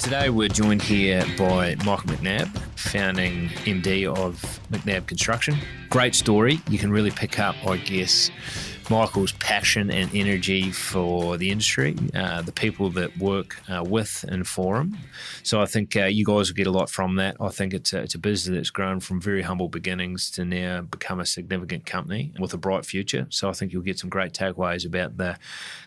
Today we're joined here by Michael McNab, founding MD of McNab Construction. Great story. You can really pick up, I guess, Michael's passion and energy for the industry, the people that work with and for him. So I think you guys will get a lot from that. I think it's a business that's grown from very humble beginnings to now become a significant company with a bright future. So I think you'll get some great takeaways about the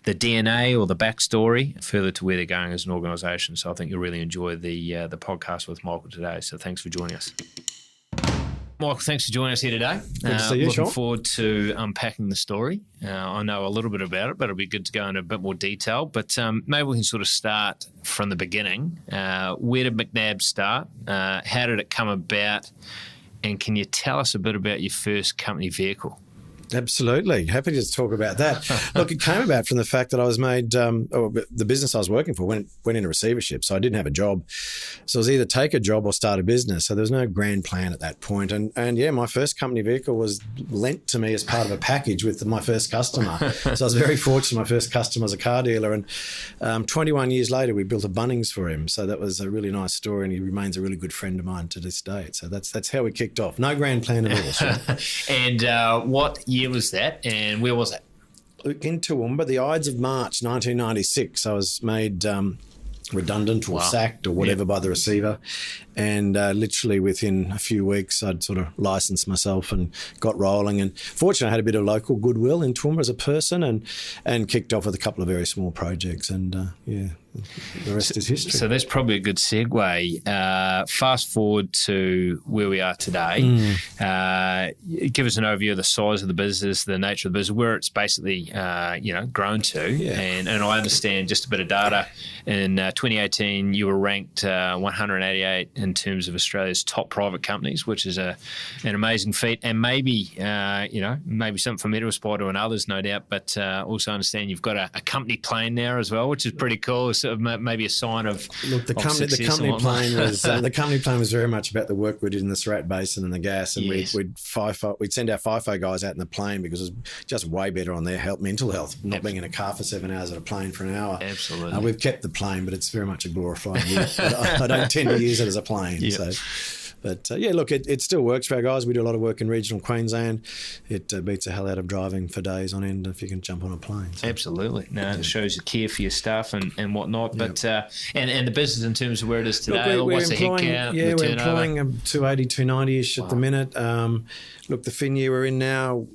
DNA or the backstory further to where they're going as an organisation. So I think you'll really enjoy the podcast with Michael today. So thanks for joining us. Michael, thanks for joining us here today. Good to see you, Shaun. Looking forward to unpacking the story. I know a little bit about it, but it'll be good to go into a bit more detail. But maybe we can sort of start from the beginning. Where did McNab start? How did it come about? And can you tell us a bit about your first company vehicle? Absolutely. Happy to talk about that. Look, it came about from the fact that I was made, the business I was working for went into receivership, so I didn't have a job. So it was either take a job or start a business. So there was no grand plan at that point. And yeah, my first company vehicle was lent to me as part of a package with my first customer. So I was very fortunate. My first customer was a car dealer. And 21 years later, we built a Bunnings for him. So that was a really nice story, and he remains a really good friend of mine to this date. So that's how we kicked off. No grand plan at all. Sure. And what year was that, and where was it? In Toowoomba, the Ides of March 1996. I was made redundant or sacked or whatever by the receiver, and literally within a few weeks I'd sort of licensed myself and got rolling, and fortunately I had a bit of local goodwill in Toowoomba as a person, and kicked off with a couple of very small projects, and the rest is history. So that's probably a good segue. Fast forward to where we are today. Give us an overview of the size of the business, the nature of the business, where it's basically grown to. Yeah. And I understand just a bit of data. In 2018, you were ranked 188 in terms of Australia's top private companies, which is an amazing feat, and maybe something for me to aspire to and others, no doubt. But also understand you've got a company plane now as well, which is pretty cool. Sort of maybe a sign of the company plane was very much about the work we did in the Surat Basin and the gas, and yes. we'd send our FIFO guys out in the plane because it was just way better on their mental health, not being in a car for 7 hours at a plane for an hour. Absolutely. We've kept the plane, but it's very much a glorified use. I don't tend to use it as a plane. Yep. So. But look, it still works for our guys. We do a lot of work in regional Queensland. It beats the hell out of driving for days on end if you can jump on a plane. So. Absolutely. No, it shows you care for your staff and whatnot. But and the business in terms of where it is today, what's the headcount? Yeah, we're employing 280, 290-ish at the minute. Look, the fin year we're in now,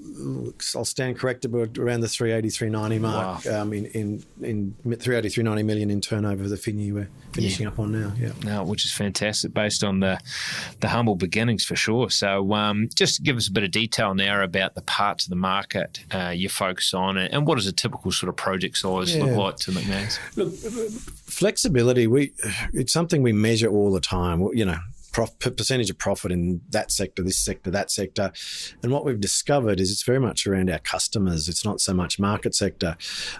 I'll stand corrected, but around the 380, 390 mark. Wow. In 380, 390 million in turnover for the fin year we're finishing up on now. Yeah. No, which is fantastic based on the humble beginnings for sure. So just give us a bit of detail now about the parts of the market you focus on, and what does a typical sort of project size look like to McNab's? Look, flexibility, it's something we measure all the time. Percentage of profit in that sector, this sector, that sector. And what we've discovered is it's very much around our customers. It's not so much market sector.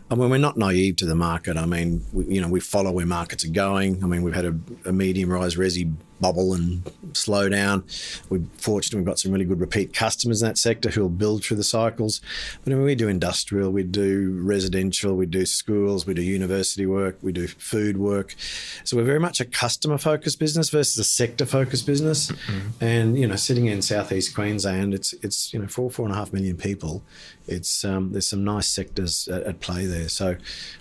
I mean, we're not naive to the market. I mean, we follow where markets are going. I mean, we've had a medium rise resi bubble and slow down. We're fortunate we've got some really good repeat customers in that sector who'll build through the cycles. But I mean, we do industrial, we do residential, we do schools, we do university work, we do food work. So we're very much a customer-focused business versus a sector-focused business. Mm-hmm. And, sitting in southeast Queensland, it's 4.5 million people. It's there's some nice sectors at play there. So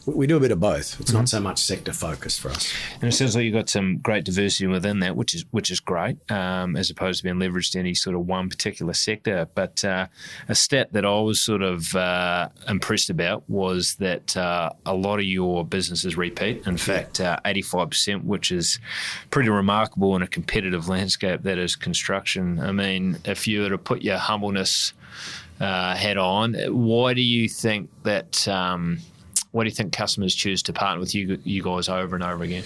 we do a bit of both. It's not so much sector focused for us. And it sounds like you've got some great diversity within that, which is great, as opposed to being leveraged to any sort of one particular sector. But a stat that I was sort of impressed about was that a lot of your businesses repeat. In fact, 85%, which is pretty remarkable in a competitive landscape that is construction. I mean, if you were to put your humbleness hat on, why do you think that? Why do you think customers choose to partner with you guys over and over again?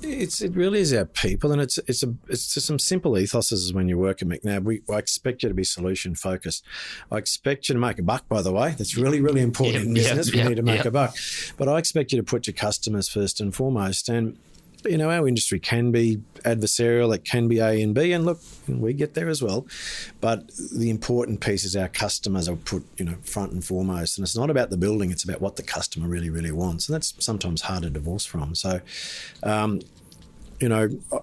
It really is our people, and it's just some simple ethoses when you work at McNab. I expect you to be solution focused. I expect you to make a buck, by the way. That's really, really important in business. We need to make a buck. But I expect you to put your customers first and foremost. And our industry can be adversarial, it can be A and B, and look, we get there as well. But the important piece is our customers are put, front and foremost. And it's not about the building, it's about what the customer really, really wants. And that's sometimes hard to divorce from. So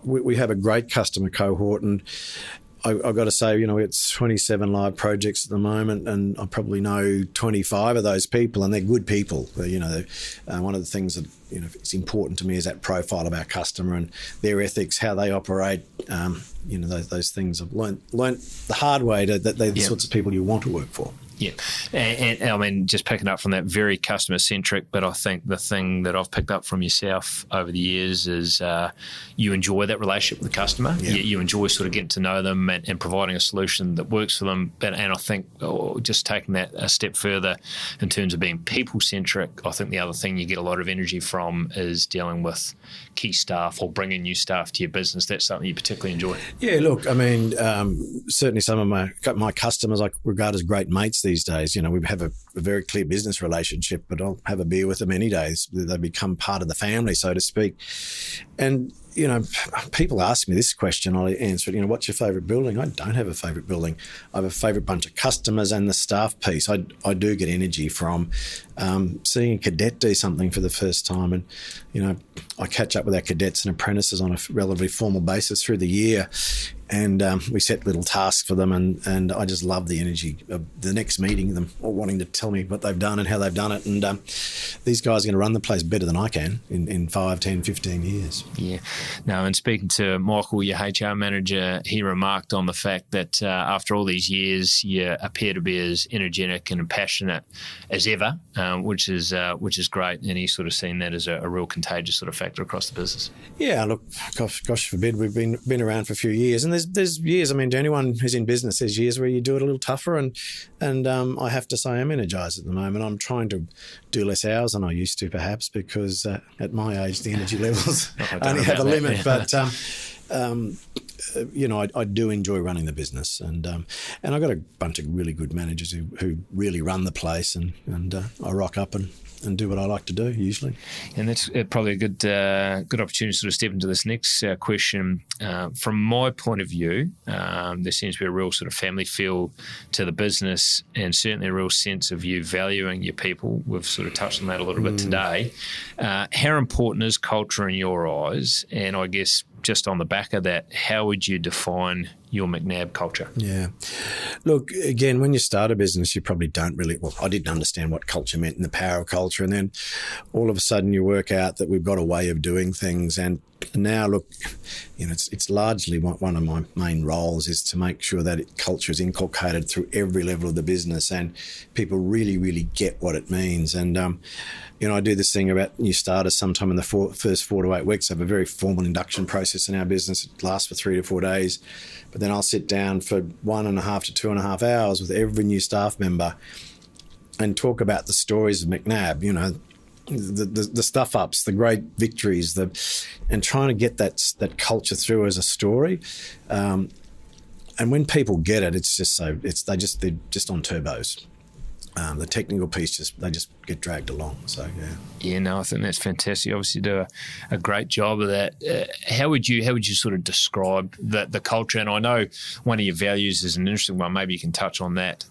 we have a great customer cohort, and I've got to say, it's 27 live projects at the moment, and I probably know 25 of those people, and they're good people. One of the things that it's important to me is that profile of our customer and their ethics, how they operate. Those things I've learnt the hard way that they're the sorts of people you want to work for. Yeah, and I mean, just picking up from that, very customer-centric, but I think the thing that I've picked up from yourself over the years is you enjoy that relationship with the customer. Yeah. You enjoy sort of getting to know them and providing a solution that works for them. And I think just taking that a step further in terms of being people-centric, I think the other thing you get a lot of energy from is dealing with key staff or bringing new staff to your business. That's something you particularly enjoy. Yeah, look, I mean, certainly some of my customers I regard as great mates these days. We have a very clear business relationship, but I'll have a beer with them any day. They become part of the family, so to speak. And people ask me this question, I answer it, what's your favourite building? I don't have a favourite building. I have a favourite bunch of customers and the staff piece. I do get energy from seeing a cadet do something for the first time. And, I catch up with our cadets and apprentices on a relatively formal basis through the year. And we set little tasks for them, and I just love the energy of the next meeting, them all wanting to tell me what they've done and how they've done it. And these guys are going to run the place better than I can in 5, 10, 15 years. Yeah. Now, and speaking to Michael, your HR manager, he remarked on the fact that after all these years, you appear to be as energetic and passionate as ever, which is great. And he's sort of seen that as a real contagious sort of factor across the business. Yeah, look, gosh forbid, we've been around for a few years, and there's years. I mean, to anyone who's in business, there's years where you do it a little tougher, and I have to say I'm energised at the moment. I'm trying to do less hours than I used to, perhaps, because at my age the energy levels only have a limit. Yeah. But I do enjoy running the business, and I've got a bunch of really good managers who really run the place, and I rock up and do what I like to do usually. And that's probably a good opportunity to sort of step into this next question. From my point of view, there seems to be a real sort of family feel to the business, and certainly a real sense of you valuing your people. We've sort of touched on that a little bit today. How important is culture in your eyes? And I guess just on the back of that, how would you define your McNab culture? Yeah. Look, again, when you start a business, you probably don't really, I didn't understand what culture meant and the power of culture. And then all of a sudden you work out that we've got a way of doing things. And now, look, it's largely one of my main roles is to make sure that culture is inculcated through every level of the business and people really, really get what it means. And, I do this thing about new starters sometime in the first 4 to 8 weeks. I have a very formal induction process in our business. It lasts for 3 to 4 days. But then I'll sit down for 1.5 to 2.5 hours with every new staff member and talk about the stories of McNab, the stuff ups, the great victories, and trying to get that culture through as a story. And when people get it, it's just they're just on turbos. The technical piece they just get dragged along. So yeah. Yeah, no, I think that's fantastic. You obviously do a great job of that. How would you sort of describe the culture? And I know one of your values is an interesting one. Maybe you can touch on that.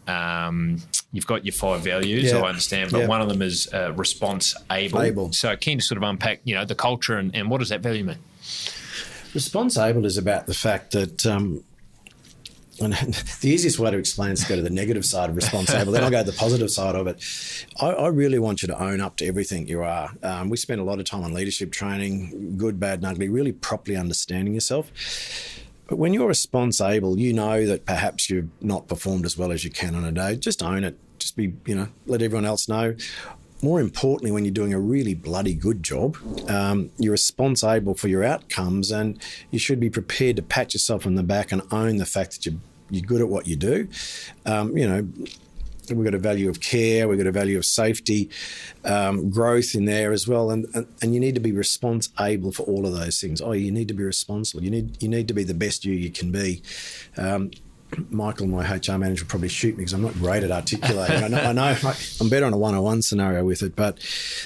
You've got your 5 values, I understand, but one of them is response able. So keen to sort of unpack, the culture and what does that value mean? Response able is about the fact that. And the easiest way to explain is to go to the negative side of responsible. Then I'll go to the positive side of it. I really want you to own up to everything you are. We spend a lot of time on leadership training, good, bad, and ugly, really properly understanding yourself. But when you're responsible, you know that perhaps you've not performed as well as you can on a day. Just own it. Just be, let everyone else know. More importantly, when you're doing a really bloody good job, you're responsible for your outcomes, and you should be prepared to pat yourself on the back and own the fact that you're good at what you do. We've got a value of care, we've got a value of safety, growth in there as well, and you need to be responsible for all of those things. You need to be responsible. You need to be the best you can be. Michael, my HR manager, will probably shoot me because I'm not great at articulating. I know I'm better on a one-on-one scenario with it, but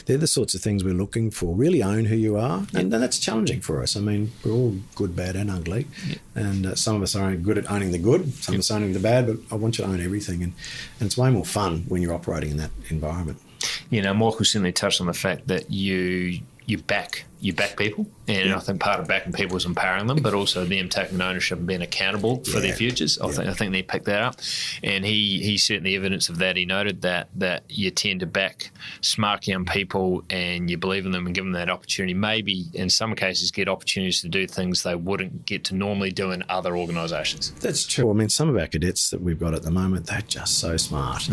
they're the sorts of things we're looking for. Really own who you are, and that's challenging for us. I mean, we're all good, bad, and ugly, and some of us are good at owning the good, some of us owning the bad, but I want you to own everything, and it's way more fun when you're operating in that environment. Michael certainly touched on the fact that you back you back people, and I think part of backing people is empowering them, but also them taking ownership and being accountable for their futures. I think they picked that up, and he certainly evidence of that. He noted that you tend to back smart young people, and you believe in them and give them that opportunity. Maybe in some cases get opportunities to do things they wouldn't get to normally do in other organisations. That's true. I mean, some of our cadets that we've got at the moment, they're just so smart,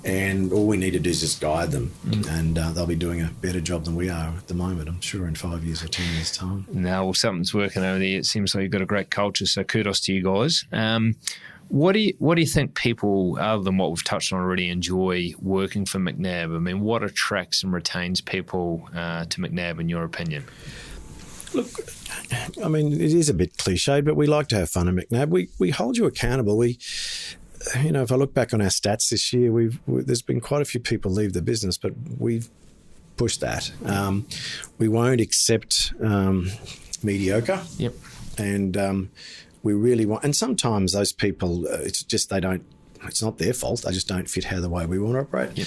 and all we need to do is just guide them, and they'll be doing a better job than we are at the moment, I'm sure, in 5 years or 10 years' time. No, well, something's working over there. It seems like you've got a great culture, so kudos to you guys. What do you think people, other than what we've touched on already, enjoy working for McNab? I mean, what attracts and retains people to McNab, in your opinion? Look, I mean, it is a bit cliched, but we like to have fun at McNab. We hold you accountable. If I look back on our stats this year, there's been quite a few people leave the business, but we've pushed that. We won't accept mediocre. Yep. And we really want, and sometimes those people, it's just it's not their fault. They just don't fit the way we want to operate. Yep.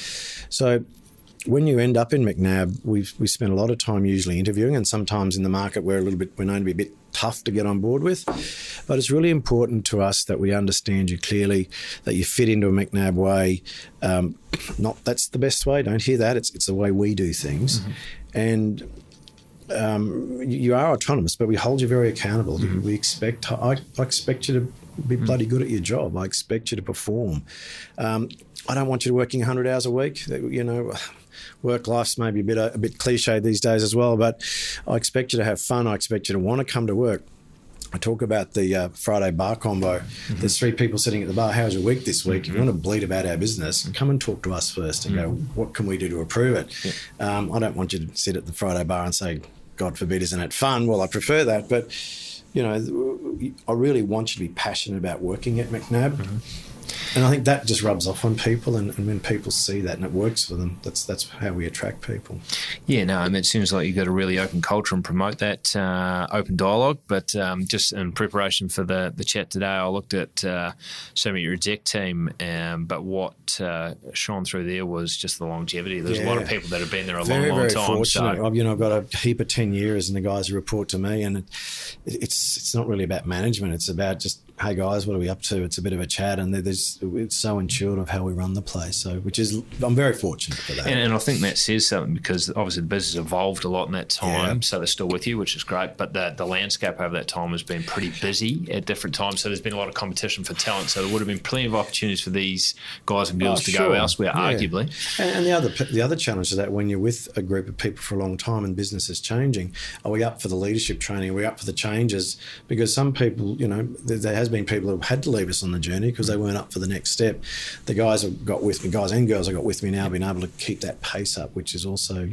So when you end up in McNab, we spend a lot of time usually interviewing, and sometimes in the market we're known to be a bit tough to get on board with. But it's really important to us that we understand you clearly, that you fit into a McNab way. Not that's the best way, don't hear that. It's the way we do things. And you are autonomous, but we hold you very accountable. We expect, I expect you to be bloody good at your job. I expect you to perform. I don't want you working 100 hours a week. Work life's maybe a bit cliche these days as well, but I expect you to have fun. I expect you to want to come to work. I talk about the Friday bar combo. There's 3 people sitting at the bar. How's your week this week? If you want to bleat about our business, come and talk to us first and go, what can we do to improve it? I don't want you to sit at the Friday bar and say, God forbid, isn't it fun? Well, I prefer that, but I really want you to be passionate about working at McNab. And I think that just rubs off on people, and when people see that and it works for them, that's how we attract people. Yeah, no, and it seems like you've got a really open culture and promote that open dialogue. But just in preparation for the chat today, I looked at some of your exec team, but what shone through there was just the longevity. There's a lot of people that have been there a long very time. Fortunate. So, I've got a heap of 10 years, and the guys who report to me, and it's not really about management. It's about just, hey guys, what are we up to? It's a bit of a chat, and it's so intuitive of how we run the place. So, I'm very fortunate for that. And I think that says something, because obviously the business evolved a lot in that time. So they're still with you, which is great. But the landscape over that time has been pretty busy at different times. So there's been a lot of competition for talent. So there would have been plenty of opportunities for these guys and girls to go elsewhere, arguably. And the other challenge is that when you're with a group of people for a long time and business is changing, are we up for the leadership training? Are we up for the changes? Because some people, there has been people who have had to leave us on the journey because they weren't up for the next step. The guys have got with me, guys and girls have got with me now, been able to keep that pace up, which is also,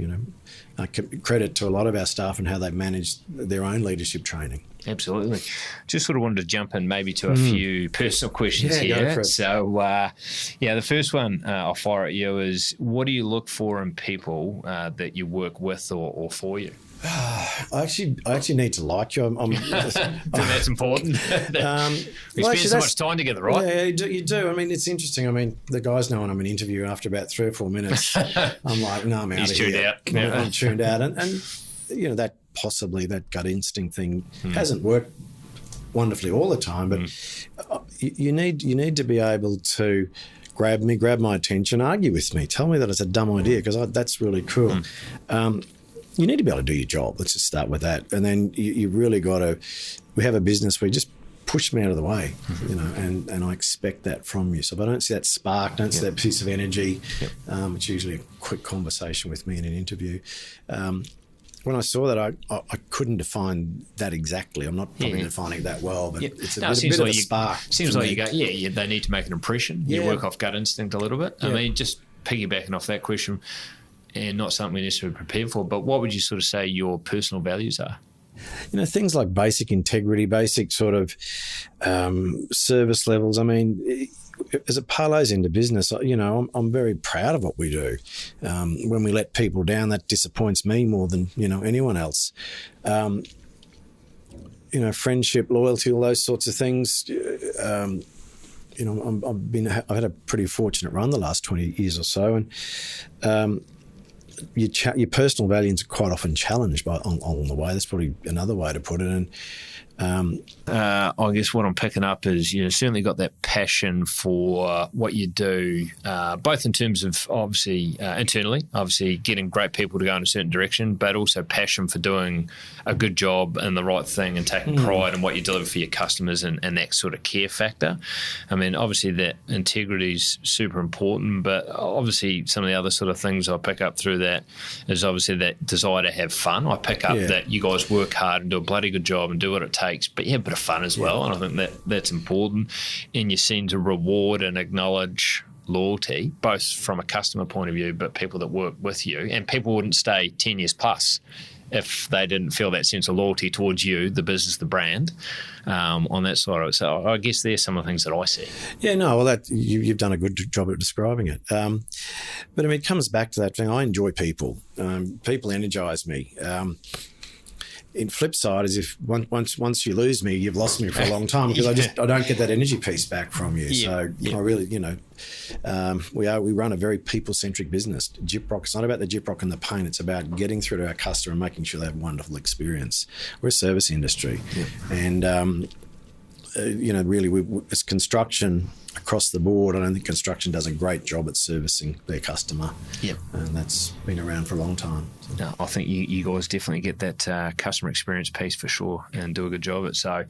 credit to a lot of our staff and how they've managed their own leadership training. Absolutely. Just sort of wanted to jump in maybe to a few personal questions here. Go for it. So, the first one I'll fire at you is, what do you look for in people that you work with or for you? I actually need to like you. That's important. We spend so much time together, right? Yeah, you do. I mean, it's interesting. I mean, the guys know when I'm in an interview after about 3 or 4 minutes, I'm like, no, I'm out of here. He's tuned out. I'm tuned out. And that possibly that gut instinct thing hasn't worked wonderfully all the time, but you need to be able to grab my attention, argue with me, tell me that it's a dumb idea, because that's really cool. You need to be able to do your job. Let's just start with that. And then you really got to, we have a business where you just push me out of the way, and I expect that from you. So if I don't see that spark, don't see that piece of energy, it's usually a quick conversation with me in an interview. When I saw that, I couldn't define that exactly. I'm not probably defining it that well, but it's a bit of a spark. Seems like you go, they need to make an impression. You work off gut instinct a little bit. I mean, just piggybacking off that question, and not something we necessarily prepared for, but what would you sort of say your personal values are? Things like basic integrity, basic sort of service levels. I mean, as it parlays into business, I'm very proud of what we do. When we let people down, that disappoints me more than, anyone else. Friendship, loyalty, all those sorts of things. I've had a pretty fortunate run the last 20 years or so, and your personal values are quite often challenged on the way. That's probably another way to put it. And I guess what I'm picking up is you certainly got that passion for what you do, both in terms of obviously internally, obviously getting great people to go in a certain direction, but also passion for doing a good job and the right thing and taking pride in what you deliver for your customers and that sort of care factor. I mean, obviously that integrity is super important, but obviously some of the other sort of things I pick up through that is obviously that desire to have fun. I pick up that you guys work hard and do a bloody good job and do what it takes, but you have a bit of fun as well, and I think that's important. And you seem to reward and acknowledge loyalty, both from a customer point of view, but people that work with you. And people wouldn't stay 10 years plus if they didn't feel that sense of loyalty towards you, the business, the brand, on that side of it. So I guess there's some of the things that I see. Yeah, no, well, you've done a good job at describing it. But I mean, it comes back to that thing. I enjoy people. People energise me. In flip side is if once you lose me, you've lost me for a long time, because I don't get that energy piece back from you. I really, we run a very people-centric business. Gyprock, it's not about the Gyprock and the pain. It's about getting through to our customer and making sure they have a wonderful experience. We're a service industry, and really, it's construction across the board. I don't think construction does a great job at servicing their customer. Yep. And that's been around for a long time. So. No, I think you guys definitely get that customer experience piece for sure and do a good job at it. So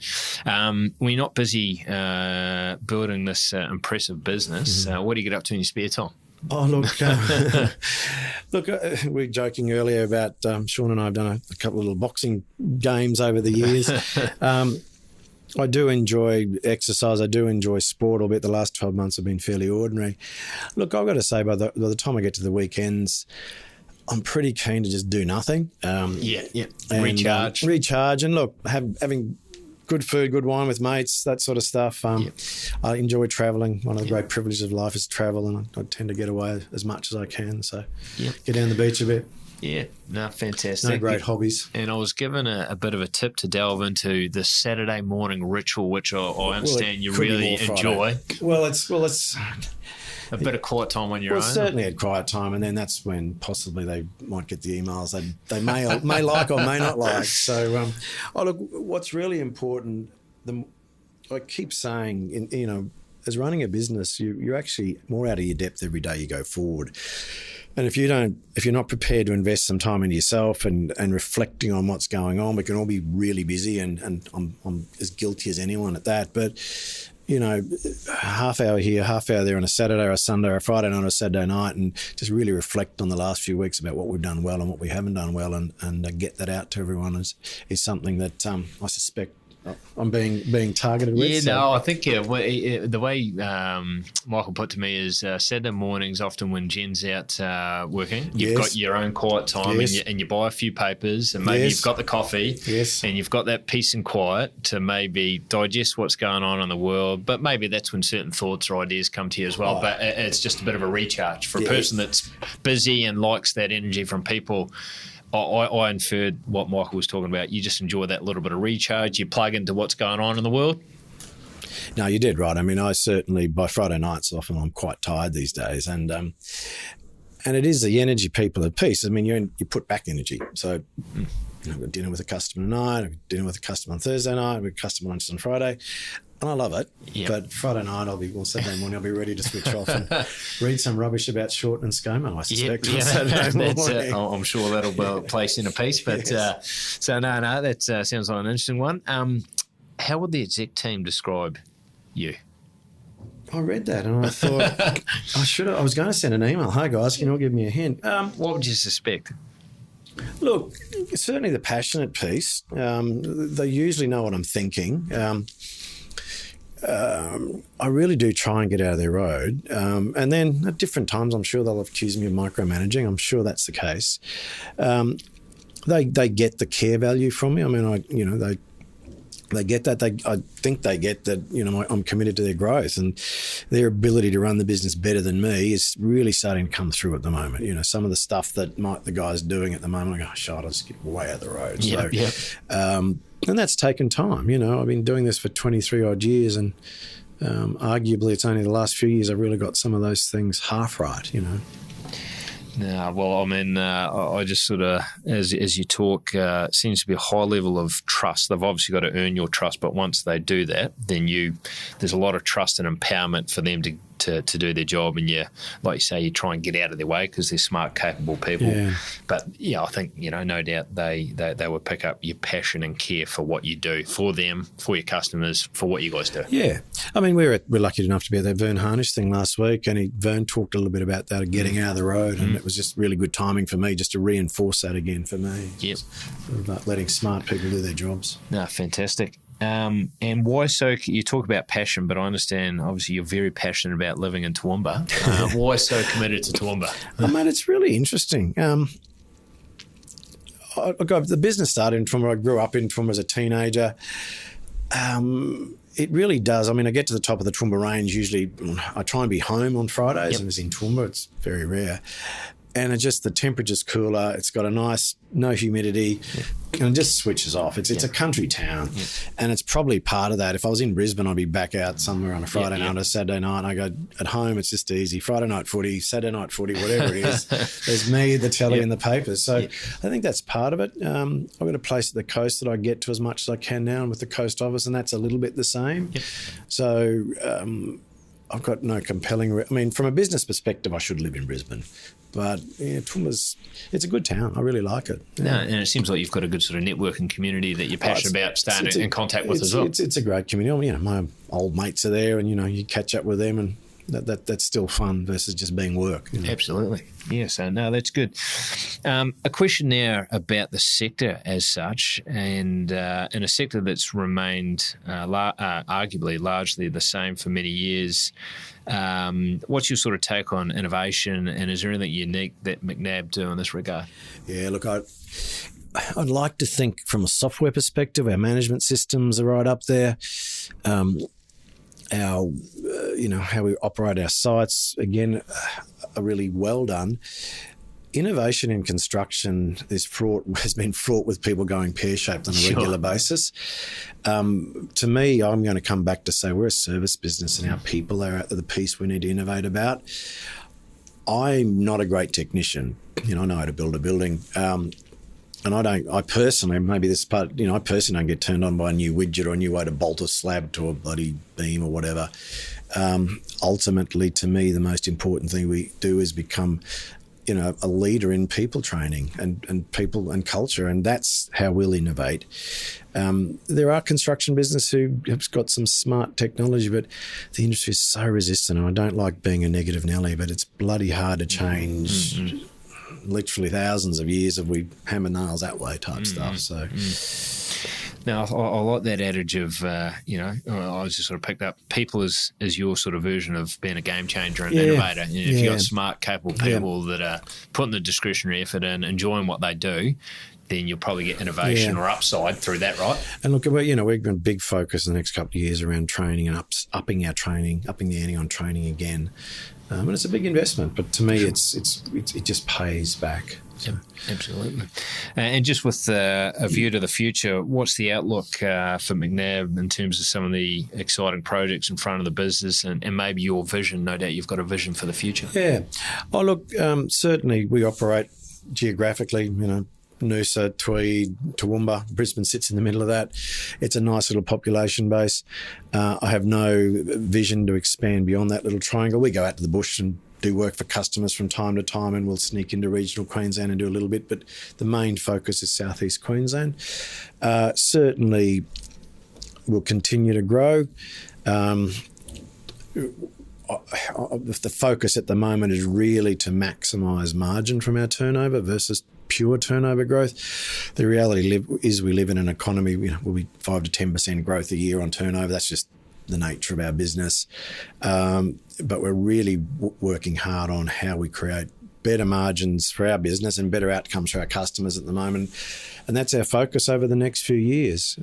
when you're not busy building this impressive business, what do you get up to in your spare time? Oh, look, we were joking earlier about Shaun and I have done a couple of little boxing games over the years. I do enjoy exercise. I do enjoy sport, albeit the last 12 months have been fairly ordinary. Look, I've got to say, by the time I get to the weekends, I'm pretty keen to just do nothing. And, recharge. And look, having good food, good wine with mates, that sort of stuff. I enjoy travelling. One of the great privileges of life is travel, and I tend to get away as much as I can. So get down the beach a bit. Yeah, no, fantastic. No great hobbies. And I was given a bit of a tip to delve into the Saturday morning ritual, which I understand you really enjoy. Well, it's a bit of quiet time on your own. Well, certainly at quiet time, and then that's when possibly they might get the emails they may like or may not like. So, look, what's really important, I keep saying, as running a business, you're actually more out of your depth every day you go forward. And if you're not prepared to invest some time into yourself and reflecting on what's going on, we can all be really busy, and I'm as guilty as anyone at that. But, half hour here, half hour there on a Saturday or a Sunday or a Friday night or a Saturday night, and just really reflect on the last few weeks about what we've done well and what we haven't done well, and get that out to everyone is something that I suspect I'm being targeted with. Yeah, no, I think the way Michael put to me is Saturday mornings, often when Jen's out working, you've got your own quiet time, and you buy a few papers, and maybe you've got the coffee, and you've got that peace and quiet to maybe digest what's going on in the world. But maybe that's when certain thoughts or ideas come to you as well. But it's just a bit of a recharge for a person that's busy and likes that energy from people. I inferred what Michael was talking about. You just enjoy that little bit of recharge. You plug into what's going on in the world. No, you did right. I mean, I certainly, by Friday nights, often I'm quite tired these days. And it is the energy people at peace. I mean, you put back energy. So I've got dinner with a customer tonight. I've got dinner with a customer on Thursday night. I've got customer lunch on Friday. And I love it. Yep. But Friday night, Saturday morning, I'll be ready to switch off and read some rubbish about Short and ScoMo, I suspect. I'm sure that'll be placed in a piece. But that sounds like an interesting one. How would the exec team describe you? I read that and I thought I was going to send an email. Hi guys, can you all give me a hint? What would you suspect? Look, certainly the passionate piece. They usually know what I'm thinking. I really do try and get out of their road. And then at different times, I'm sure they'll accuse me of micromanaging. I'm sure that's the case. They get the care value from me. I mean, they get that. I think they get that, I'm committed to their growth, and their ability to run the business better than me is really starting to come through at the moment. Some of the stuff that the guys doing at the moment, I go, I'll just get way out of the road. And that's taken time. I've been doing this for 23 odd years, and arguably it's only the last few years I've really got some of those things half right. No, well, I mean, I just sort of, as you talk, seems to be a high level of trust. They've obviously got to earn your trust, but once they do that, then there's a lot of trust and empowerment for them to do their job. And like you say, you try and get out of their way because they're smart, capable people. Yeah. But I think no doubt they will pick up your passion and care for what you do for them, for your customers, for what you guys do. Yeah, I mean, we're lucky enough to be at that Vern Harnish thing last week, and Vern talked a little bit about that, getting out of the road, and it was just really good timing for me, just to reinforce that again for me. Yep, about letting smart people do their jobs. No, fantastic. And why so? You talk about passion, but I understand obviously you're very passionate about living in Toowoomba. Why so committed to Toowoomba? Mate, it's really interesting. The business started in Toowoomba. I grew up in Toowoomba as a teenager. It really does. I mean, I get to the top of the Toowoomba Range. Usually I try and be home on Fridays, and it's in Toowoomba. It's very rare. And the temperature's cooler. It's got no humidity, and it just switches off. It's a country town, and it's probably part of that. If I was in Brisbane, I'd be back out somewhere on a Friday night or a Saturday night, and I go at home. It's just easy. Friday night footy, Saturday night footy, whatever it is. There's me, the telly, and the papers. So I think that's part of it. I've got a place at the coast that I get to as much as I can now, and with the coast office, and that's a little bit the same. Yep. So I've got no compelling. I mean, from a business perspective, I should live in Brisbane. But Toowoomba's, it's a good town. I really like it. Yeah. No, and it seems like you've got a good sort of networking community that you're passionate about staying in contact with as well. It's a great community. My old mates are there, and you catch up with them, and that's still fun versus just being work. Absolutely. Yeah, so no, that's good. A question now about the sector as such, and in a sector that's remained arguably largely the same for many years. What's your sort of take on innovation, and is there anything unique that McNab do in this regard? Yeah, look, I'd like to think from a software perspective, our management systems are right up there. Our, how we operate our sites, again, are really well done. Innovation in construction has been fraught with people going pear-shaped on a regular basis. To me, I'm going to come back to say we're a service business, and our people are the piece we need to innovate about. I'm not a great technician. I know how to build a building. And I personally don't get turned on by a new widget or a new way to bolt a slab to a bloody beam or whatever. Ultimately, to me, the most important thing we do is become, a leader in people training and people and culture, and that's how we'll innovate. There are construction business who have got some smart technology, but the industry is so resistant, and I don't like being a negative Nelly, but it's bloody hard to change. Mm-hmm. Literally thousands of years of we hammer nails that way type stuff. So, now I like that adage of I was just sort of picked up people as your sort of version of being a game changer and innovator. If you've got smart, capable people that are putting the discretionary effort in, enjoying what they do, then you'll probably get innovation or upside through that, right? And look, we've got a big focus in the next couple of years around training and upping our training, upping the ante on training again. And it's a big investment, but to me, it just pays back. So. Yep, absolutely. And just with a view to the future, what's the outlook for McNab in terms of some of the exciting projects in front of the business and maybe your vision? No doubt you've got a vision for the future. Yeah. Oh, look, certainly we operate geographically, Noosa, Tweed, Toowoomba. Brisbane sits in the middle of that. It's a nice little population base. I have no vision to expand beyond that little triangle. We go out to the bush and do work for customers from time to time, and we'll sneak into regional Queensland and do a little bit, but the main focus is southeast Queensland. Certainly we'll continue to grow. The focus at the moment is really to maximise margin from our turnover versus pure turnover growth. The reality is we live in an economy, will be 5 to 10% growth a year on turnover. That's just the nature of our business. But we're really working hard on how we create better margins for our business and better outcomes for our customers at the moment. And that's our focus over the next few years.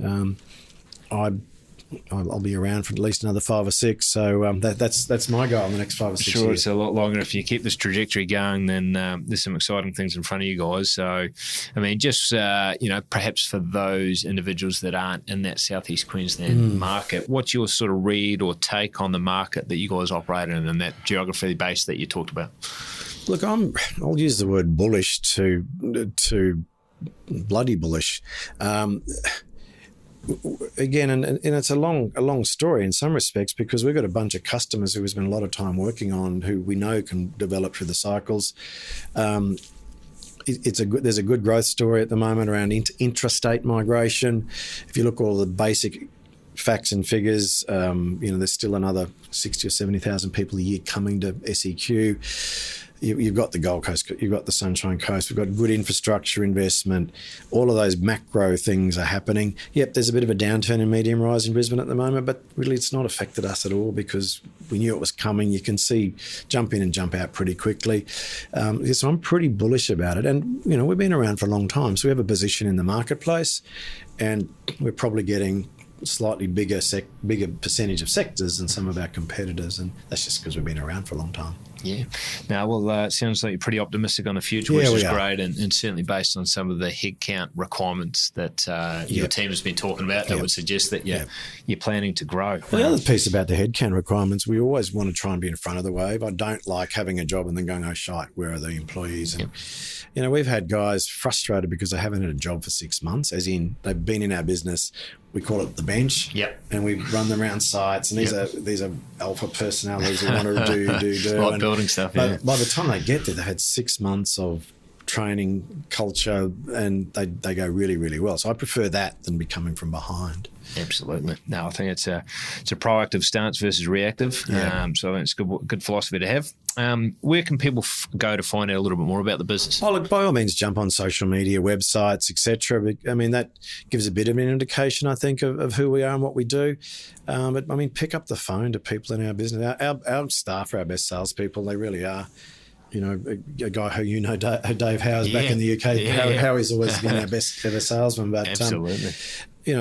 I'll be around for at least another 5 or 6. So that's my goal in the next 5 or 6 years. Sure, it's a lot longer. If you keep this trajectory going, then there's some exciting things in front of you guys. So, I mean, just, perhaps for those individuals that aren't in that southeast Queensland market, what's your sort of read or take on the market that you guys operate in and that geography base that you talked about? Look, I'll use the word bullish to bloody bullish. Again, and it's a long story in some respects, because we've got a bunch of customers who we spend a lot of time working on, who we know can develop through the cycles. There's a good growth story at the moment around intrastate migration. If you look at all the basic facts and figures, there's still another 60 or 70,000 people a year coming to SEQ. You've got the Gold Coast, you've got the Sunshine Coast, we've got good infrastructure investment. All of those macro things are happening. Yep, there's a bit of a downturn in medium rise in Brisbane at the moment, but really it's not affected us at all, because we knew it was coming. You can see jump in and jump out pretty quickly. So I'm pretty bullish about it. And, we've been around for a long time, so we have a position in the marketplace, and we're probably getting slightly bigger percentage of sectors than some of our competitors, and that's just because we've been around for a long time. Yeah. Now, well, it sounds like you're pretty optimistic on the future, which is great, and certainly based on some of the headcount requirements that your team has been talking about, that would suggest that you're planning to grow. Well, the other piece about the headcount requirements, we always want to try and be in front of the wave. I don't like having a job and then going, oh, shite, where are the employees? And, we've had guys frustrated because they haven't had a job for 6 months, as in they've been in our business. We call it the bench, and we run them around sites, and these are alpha personalities who want to do. Like building stuff, By the time they get there, they had 6 months of training, culture, and they go really, really well. So I prefer that than be coming from behind. Absolutely. No, I think it's a proactive stance versus reactive. Yeah. So I think it's a good philosophy to have. Where can people go to find out a little bit more about the business? Oh, look, by all means, jump on social media, websites, etc. I mean, that gives a bit of an indication, I think, of who we are and what we do. But I mean, pick up the phone to people in our business. Our staff are our best salespeople. They really are. A guy who Dave Howes back in the UK. Howie's always been our best ever salesman. But absolutely.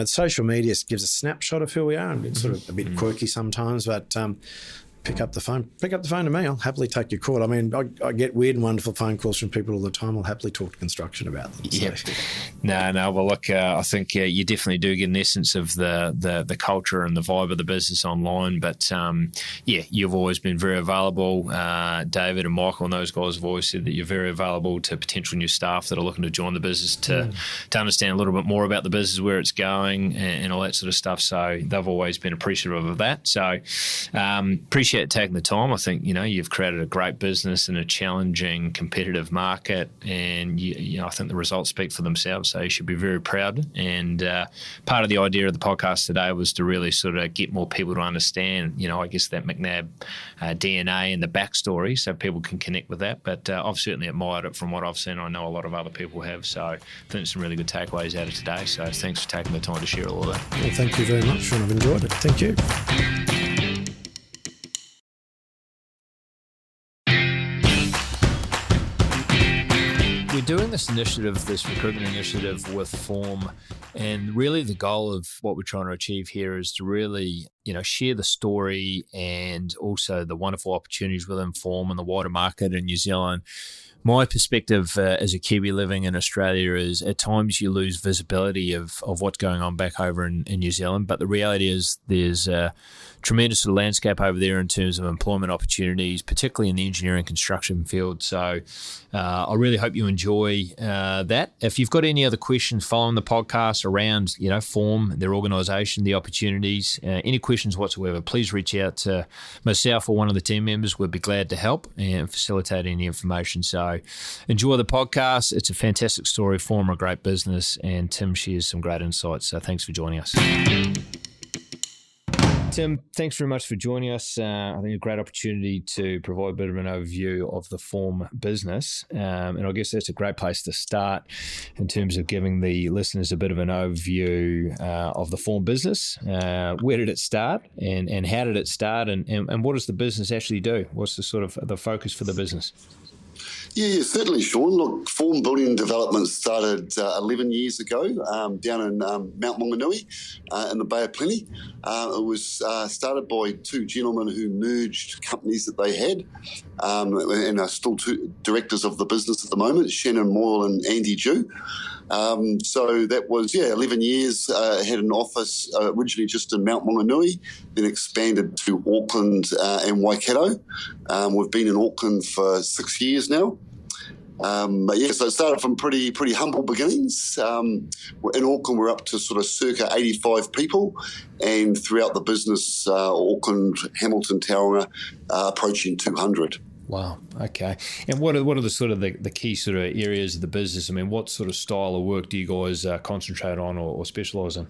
Social media gives a snapshot of who we are, and it's sort of a bit quirky sometimes, but pick up the phone to me. I'll happily take your call. I mean, I get weird and wonderful phone calls from people all the time. I'll happily talk to construction about them. Yeah. No. Well, look, I think you definitely do get an essence of the culture and the vibe of the business online. But you've always been very available. David and Michael and those guys have always said that you're very available to potential new staff that are looking to join the business to understand a little bit more about the business, where it's going, and all that sort of stuff. So they've always been appreciative of that. So appreciate taking the time. I think you've created a great business in a challenging, competitive market, and I think the results speak for themselves. So you should be very proud. And part of the idea of the podcast today was to really sort of get more people to understand, I guess, that McNab DNA and the backstory, so people can connect with that. But I've certainly admired it from what I've seen. I know a lot of other people have. So I think some really good takeaways out of today. So thanks for taking the time to share all of that. Well, thank you very much, Shaun. I've enjoyed it. Thank you. We're doing this recruitment initiative with Form, and really the goal of what we're trying to achieve here is to really, share the story and also the wonderful opportunities within Form and the wider market in New Zealand. My perspective as a Kiwi living in Australia is at times you lose visibility of what's going on back over in New Zealand, but the reality is there's a tremendous landscape over there in terms of employment opportunities, particularly in the engineering construction field. So I really hope you enjoy that. If you've got any other questions following the podcast around, Form, their organisation, the opportunities, any questions whatsoever, please reach out to myself or one of the team members. We'd be glad to help and facilitate any information. So enjoy the podcast. It's a fantastic story. Form a great business, and Tim shares some great insights. So thanks for joining us. Tim, thanks very much for joining us. I think a great opportunity to provide a bit of an overview of the Form business. And I guess that's a great place to start in terms of giving the listeners a bit of an overview of the Form business. Where did it start and how did it start, and what does the business actually do? What's the sort of the focus for the business? Yeah, certainly, Shaun. Look, Form Building and Development started 11 years ago down in Mount Maunganui in the Bay of Plenty. It was started by two gentlemen who merged companies that they had and are still two directors of the business at the moment, Shannon Moyle and Andy Jew. So that was, 11 years. Had an office originally just in Mount Maunganui, then expanded to Auckland and Waikato. We've been in Auckland for 6 years now. So it started from pretty humble beginnings. In Auckland, we're up to sort of circa 85 people, and throughout the business, Auckland, Hamilton, Tauranga, approaching 200. Wow. Okay. And what are the sort of the key sort of areas of the business? I mean, what sort of style of work do you guys concentrate on or specialise in?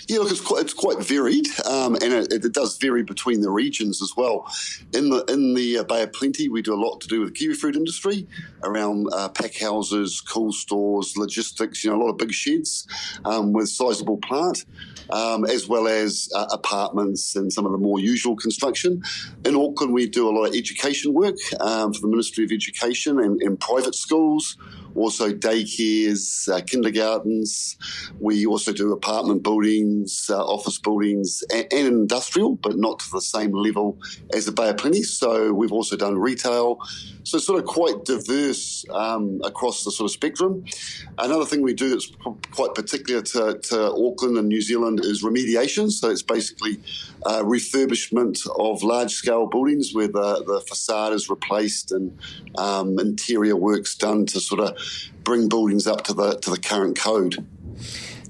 Yeah, look, it's quite varied, and it does vary between the regions as well. In the Bay of Plenty, we do a lot to do with the kiwi fruit industry around pack houses, cool stores, logistics. A lot of big sheds with sizable plant, as well as apartments and some of the more usual construction. In Auckland, we do a lot of education work for the Ministry of Education and private schools. Also daycares, kindergartens. We also do apartment buildings, office buildings, and industrial, but not to the same level as the Bay of Plenty. So we've also done retail. So sort of quite diverse across the sort of spectrum. Another thing we do that's quite particular to Auckland and New Zealand is remediation. So it's basically refurbishment of large-scale buildings where the facade is replaced and interior work's done to sort of bring buildings up to the current code.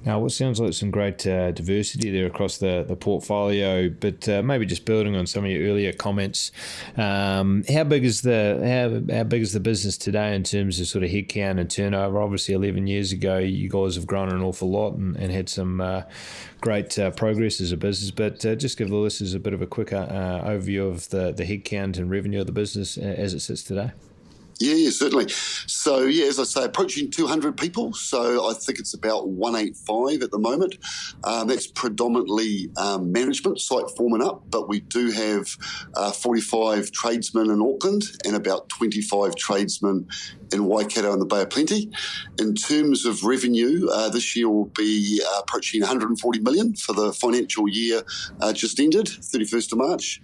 Now, what sounds like some great diversity there across the portfolio, but maybe just building on some of your earlier comments, how big is the business today in terms of sort of headcount and turnover? Obviously, 11 years ago, you guys have grown an awful lot and had some great progress as a business. But just give the listeners a bit of a quick overview of the headcount and revenue of the business as it sits today. Yeah, certainly. So, as I say, approaching 200 people. So I think it's about 185 at the moment. That's predominantly management, site foreman up, but we do have 45 tradesmen in Auckland and about 25 tradesmen in Waikato and the Bay of Plenty. In terms of revenue, this year will be approaching 140 million for the financial year just ended, 31st of March.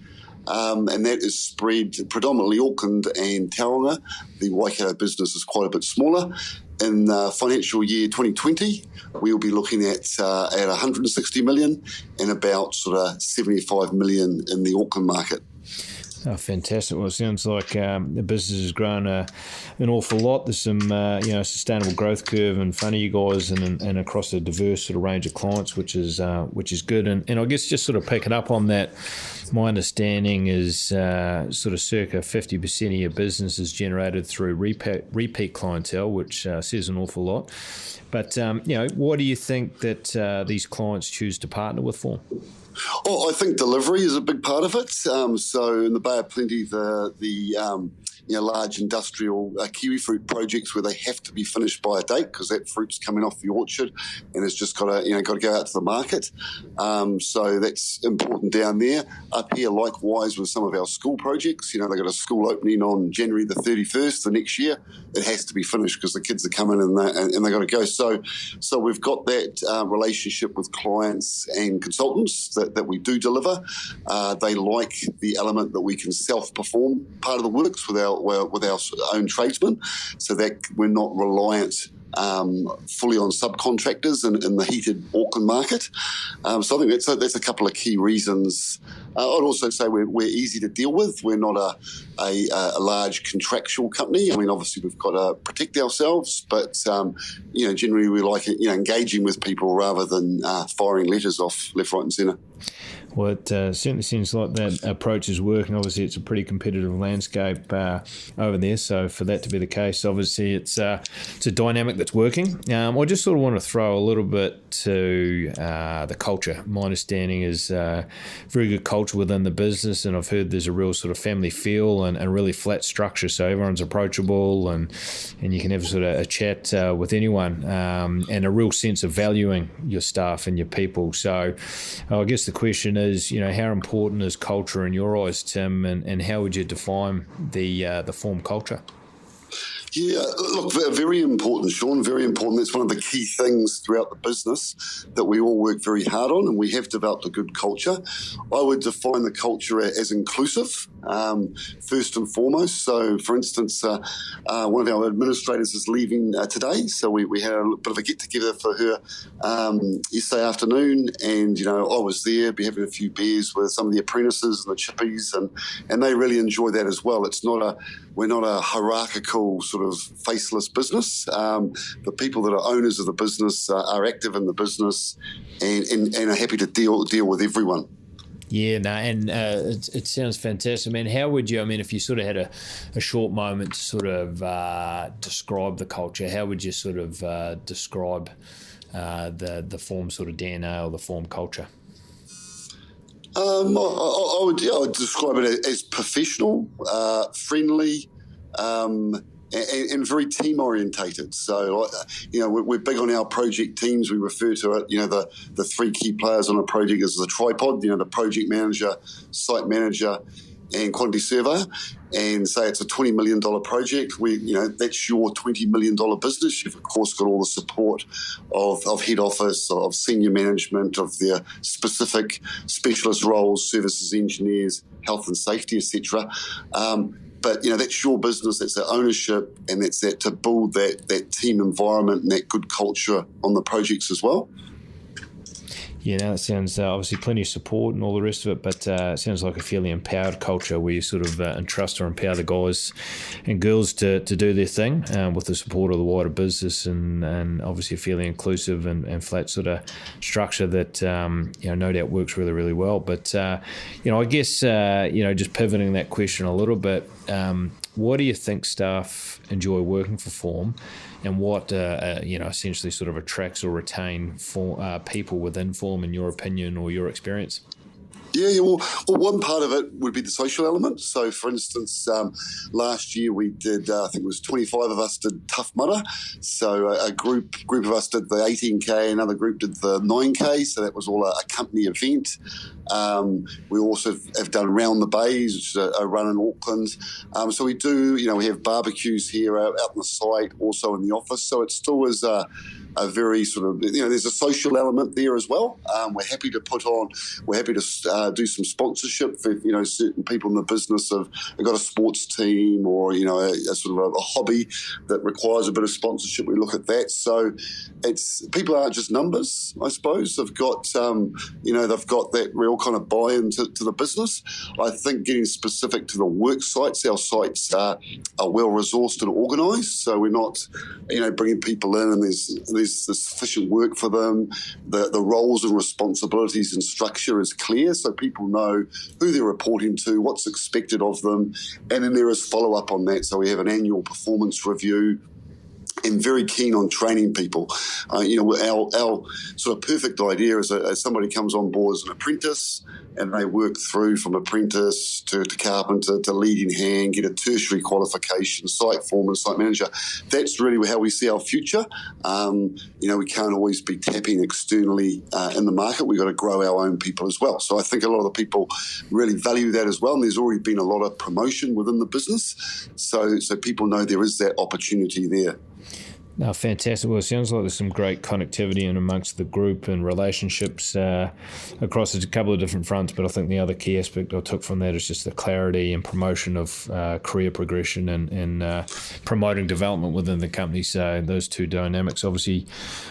And that is spread predominantly Auckland and Tauranga. The Waikato business is quite a bit smaller. In financial year 2020, we will be looking at 160 million and about sort of 75 million in the Auckland market. Oh, fantastic. Well, it sounds like the business has grown an awful lot. There's some sustainable growth curve in front of you guys and across a diverse sort of range of clients, which is good. And I guess just sort of picking up on that, my understanding is sort of circa 50% of your business is generated through repeat clientele, which says an awful lot. But, what do you think that these clients choose to partner with for? Oh, I think delivery is a big part of it. So in the Bay of Plenty, the large industrial kiwi fruit projects where they have to be finished by a date because that fruit's coming off the orchard and it's just got to go out to the market. So that's important down there. Up here, likewise, with some of our school projects, they've got a school opening on January the 31st the next year. It has to be finished because the kids are coming and they got to go. So we've got that relationship with clients and consultants that we do deliver. They like the element that we can self-perform part of the works with our own tradesmen, so that we're not reliant fully on subcontractors in the heated Auckland market. So I think that's a couple of key reasons. I'd also say we're easy to deal with. We're not a large contractual company. I mean, obviously we've got to protect ourselves, but generally we like engaging with people rather than firing letters off left, right, and centre. Well, it certainly seems like that approach is working. Obviously, it's a pretty competitive landscape over there. So for that to be the case, obviously it's a dynamic that's working. I just sort of want to throw a little bit to the culture. My understanding is very good culture within the business, and I've heard there's a real sort of family feel and really flat structure. So everyone's approachable and you can have sort of a chat with anyone and a real sense of valuing your staff and your people. So I guess the question is, how important is culture in your eyes, Tim, and how would you define the form culture? Yeah, look, very important, Shaun, very important. That's one of the key things throughout the business that we all work very hard on, and we have developed a good culture. I would define the culture as inclusive, first and foremost. So, for instance, one of our administrators is leaving today, so we had a bit of a get-together for her yesterday afternoon, and, I was there, be having a few beers with some of the apprentices and the chippies, and they really enjoy that as well. We're not a hierarchical sort of faceless business. The people that are owners of the business are active in the business and are happy to deal with everyone. Yeah, no, and it sounds fantastic. I mean, how would you, if you sort of had a short moment to sort of describe the culture, how would you sort of describe the form sort of DNA or the form culture? I would describe it as professional, friendly, and very team orientated. So, we're big on our project teams. We refer to it, the three key players on a project as the tripod, the project manager, site manager, and quantity surveyor. And say it's a $20 million project, that's your $20 million business. You've, of course, got all the support of head office, of senior management, of their specific specialist roles, services engineers, health and safety, etc. But, that's your business, that's their ownership, and that's that to build that team environment and that good culture on the projects as well. Yeah, no, it sounds obviously plenty of support and all the rest of it, but it sounds like a fairly empowered culture where you sort of entrust or empower the guys and girls to do their thing with the support of the wider business and obviously a fairly inclusive and flat sort of structure that, no doubt works really, really well. But, I guess, just pivoting that question a little bit, what do you think staff enjoy working for Form, and what essentially sort of attracts or retain people within Form, in your opinion or your experience? Yeah, well, one part of it would be the social element. So, for instance, last year we did, I think it was 25 of us did Tough Mudder. So a group of us did the 18K, another group did the 9K. So that was all a company event. We also have done Round the Bays, which is a run in Auckland. So we do, we have barbecues here out on the site, also in the office. So it still is a very sort of, there's a social element there as well. We're happy to do some sponsorship for, certain people in the business have got a sports team or, a sort of a hobby that requires a bit of sponsorship. We look at that. So people aren't just numbers, I suppose. They've got, they've got that real kind of buy-in to the business. I think getting specific to the work sites, our sites are well-resourced and organised. So we're not, bringing people in and there's sufficient work for them. The roles and responsibilities and structure is clear, so people know who they're reporting to, what's expected of them, and then there is follow-up on that. So we have an annual performance review and very keen on training people. Our sort of perfect idea is that somebody comes on board as an apprentice and they work through from apprentice to carpenter to leading hand, get a tertiary qualification, site foreman, site manager. That's really how we see our future. We can't always be tapping externally in the market. We've got to grow our own people as well. So I think a lot of the people really value that as well. And there's already been a lot of promotion within the business. So people know there is that opportunity there. No, fantastic. Well, it sounds like there's some great connectivity in amongst the group and relationships across a couple of different fronts. But I think the other key aspect I took from that is just the clarity and promotion of career progression and promoting development within the company. So those two dynamics obviously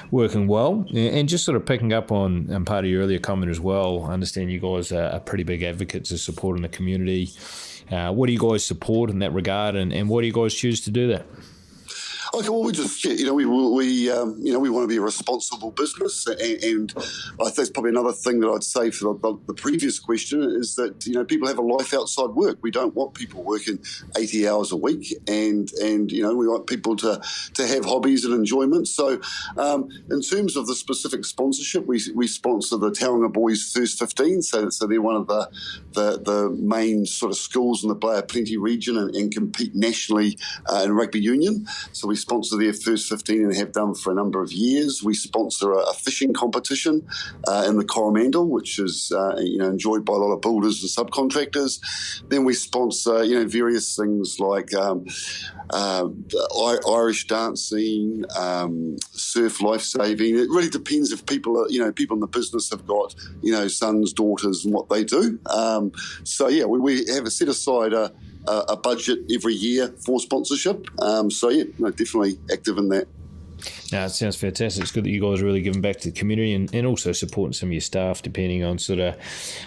working well. And just sort of picking up on part of your earlier comment as well, I understand you guys are pretty big advocates of supporting the community. What do you guys support in that regard, and why do you guys choose to do that? Okay, well, we just, we want to be a responsible business, and I think that's probably another thing that I'd say for the previous question is that, people have a life outside work. We don't want people working 80 hours a week, and we want people to have hobbies and enjoyment. So in terms of the specific sponsorship, we sponsor the Tauranga Boys First 15, so they're one of the main sort of schools in the Blair Plenty region and compete nationally in rugby union. So we sponsor their first 15 and have done for a number of years. We sponsor a fishing competition in the Coromandel, which is enjoyed by a lot of builders and subcontractors. Then we sponsor various things like Irish dancing, surf lifesaving. It really depends if people in the business have got sons, daughters, and what they do. We have set aside a budget every year for sponsorship. Definitely active in that. No, it sounds fantastic. It's good that you guys are really giving back to the community and also supporting some of your staff, depending on sort of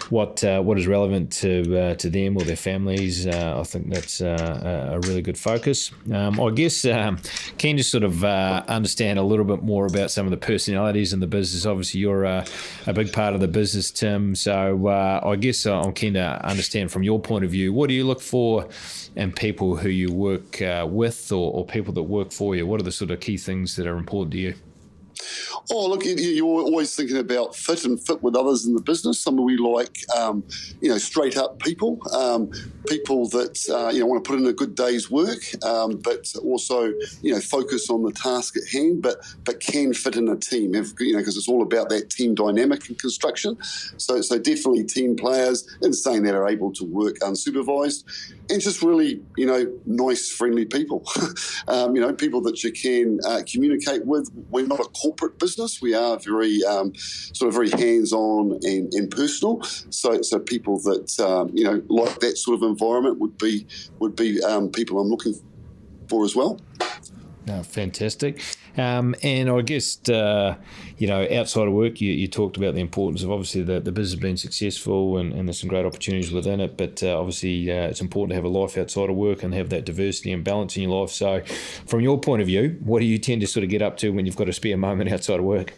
what is relevant to them or their families. I think that's a really good focus. I guess keen to sort of understand a little bit more about some of the personalities in the business. Obviously, you're a big part of the business, Tim. So I guess I'm keen to understand from your point of view, what do you look for in people who you work with or people that work for you? What are the sort of key things that are important to you? Oh, look, you're always thinking about fit with others in the business. We like, straight up people, people that, want to put in a good day's work, but also, focus on the task at hand, but can fit in a team, because it's all about that team dynamic in construction. So definitely team players, in saying that, are able to work unsupervised and just really, nice, friendly people, people that you can communicate with. We're not a corporate business. We are very very hands-on and personal. So people that like that sort of environment would be people I'm looking for as well. No, fantastic. And I guess, outside of work, you talked about the importance of obviously the business being successful and there's some great opportunities within it, but obviously it's important to have a life outside of work and have that diversity and balance in your life. So from your point of view, what do you tend to sort of get up to when you've got a spare moment outside of work?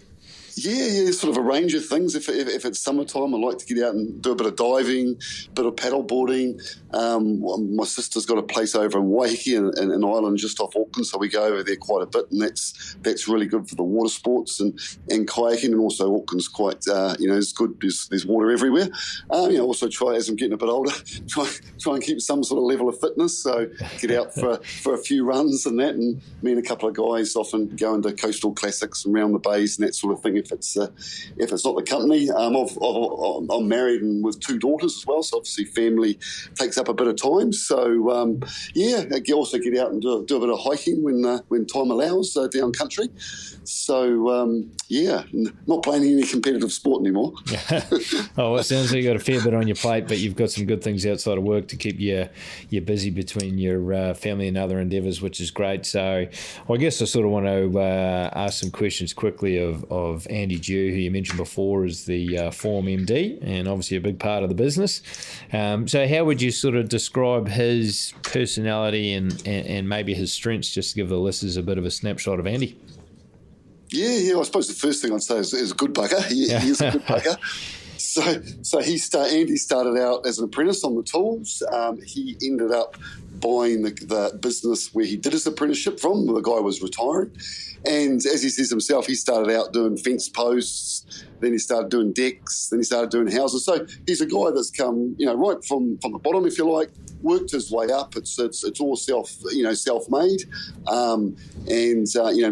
Yeah, sort of a range of things. If it's summertime, I like to get out and do a bit of diving, a bit of paddle boarding. My sister's got a place over in Waiheke, an island just off Auckland, so we go over there quite a bit, and that's really good for the water sports and kayaking. And also Auckland's quite, it's good. There's water everywhere. Also try, as I'm getting a bit older, try and keep some sort of level of fitness. So get out for a few runs and that. And me and a couple of guys often go into coastal classics and around the bays and that sort of thing. If it's not the company, I'm married and with two daughters as well, so obviously family takes up a bit of time. So I also get out and do a bit of hiking when time allows down country. So not playing any competitive sport anymore. Oh, it sounds like you got a fair bit on your plate, but you've got some good things outside of work to keep you busy between your family and other endeavours, which is great. So I guess I sort of want to ask some questions quickly of Andy Dew, who you mentioned before is the Form MD and obviously a big part of the business. So how would you sort of describe his personality and maybe his strengths, just to give the listeners a bit of a snapshot of Andy? Yeah. I suppose the first thing I'd say is a good bugger. He is a good bugger. So Andy started out as an apprentice on the tools. He ended up buying the business where he did his apprenticeship from. The guy was retiring. And as he says himself, he started out doing fence posts, then he started doing decks, then he started doing houses. So he's a guy that's come, right from the bottom, if you like, worked his way up. It's all self-made, and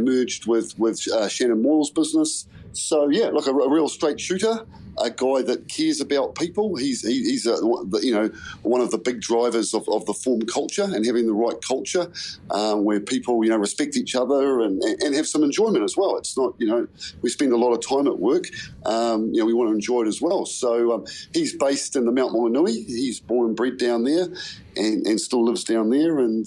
merged with Shannon Moyle's business. So look, a real straight shooter. A guy that cares about people. He's one of the big drivers of the Form culture and having the right culture where people respect each other and have some enjoyment as well. It's not we spend a lot of time at work. We want to enjoy it as well. So he's based in the Mount Maunganui. He's born and bred down there and still lives down there. And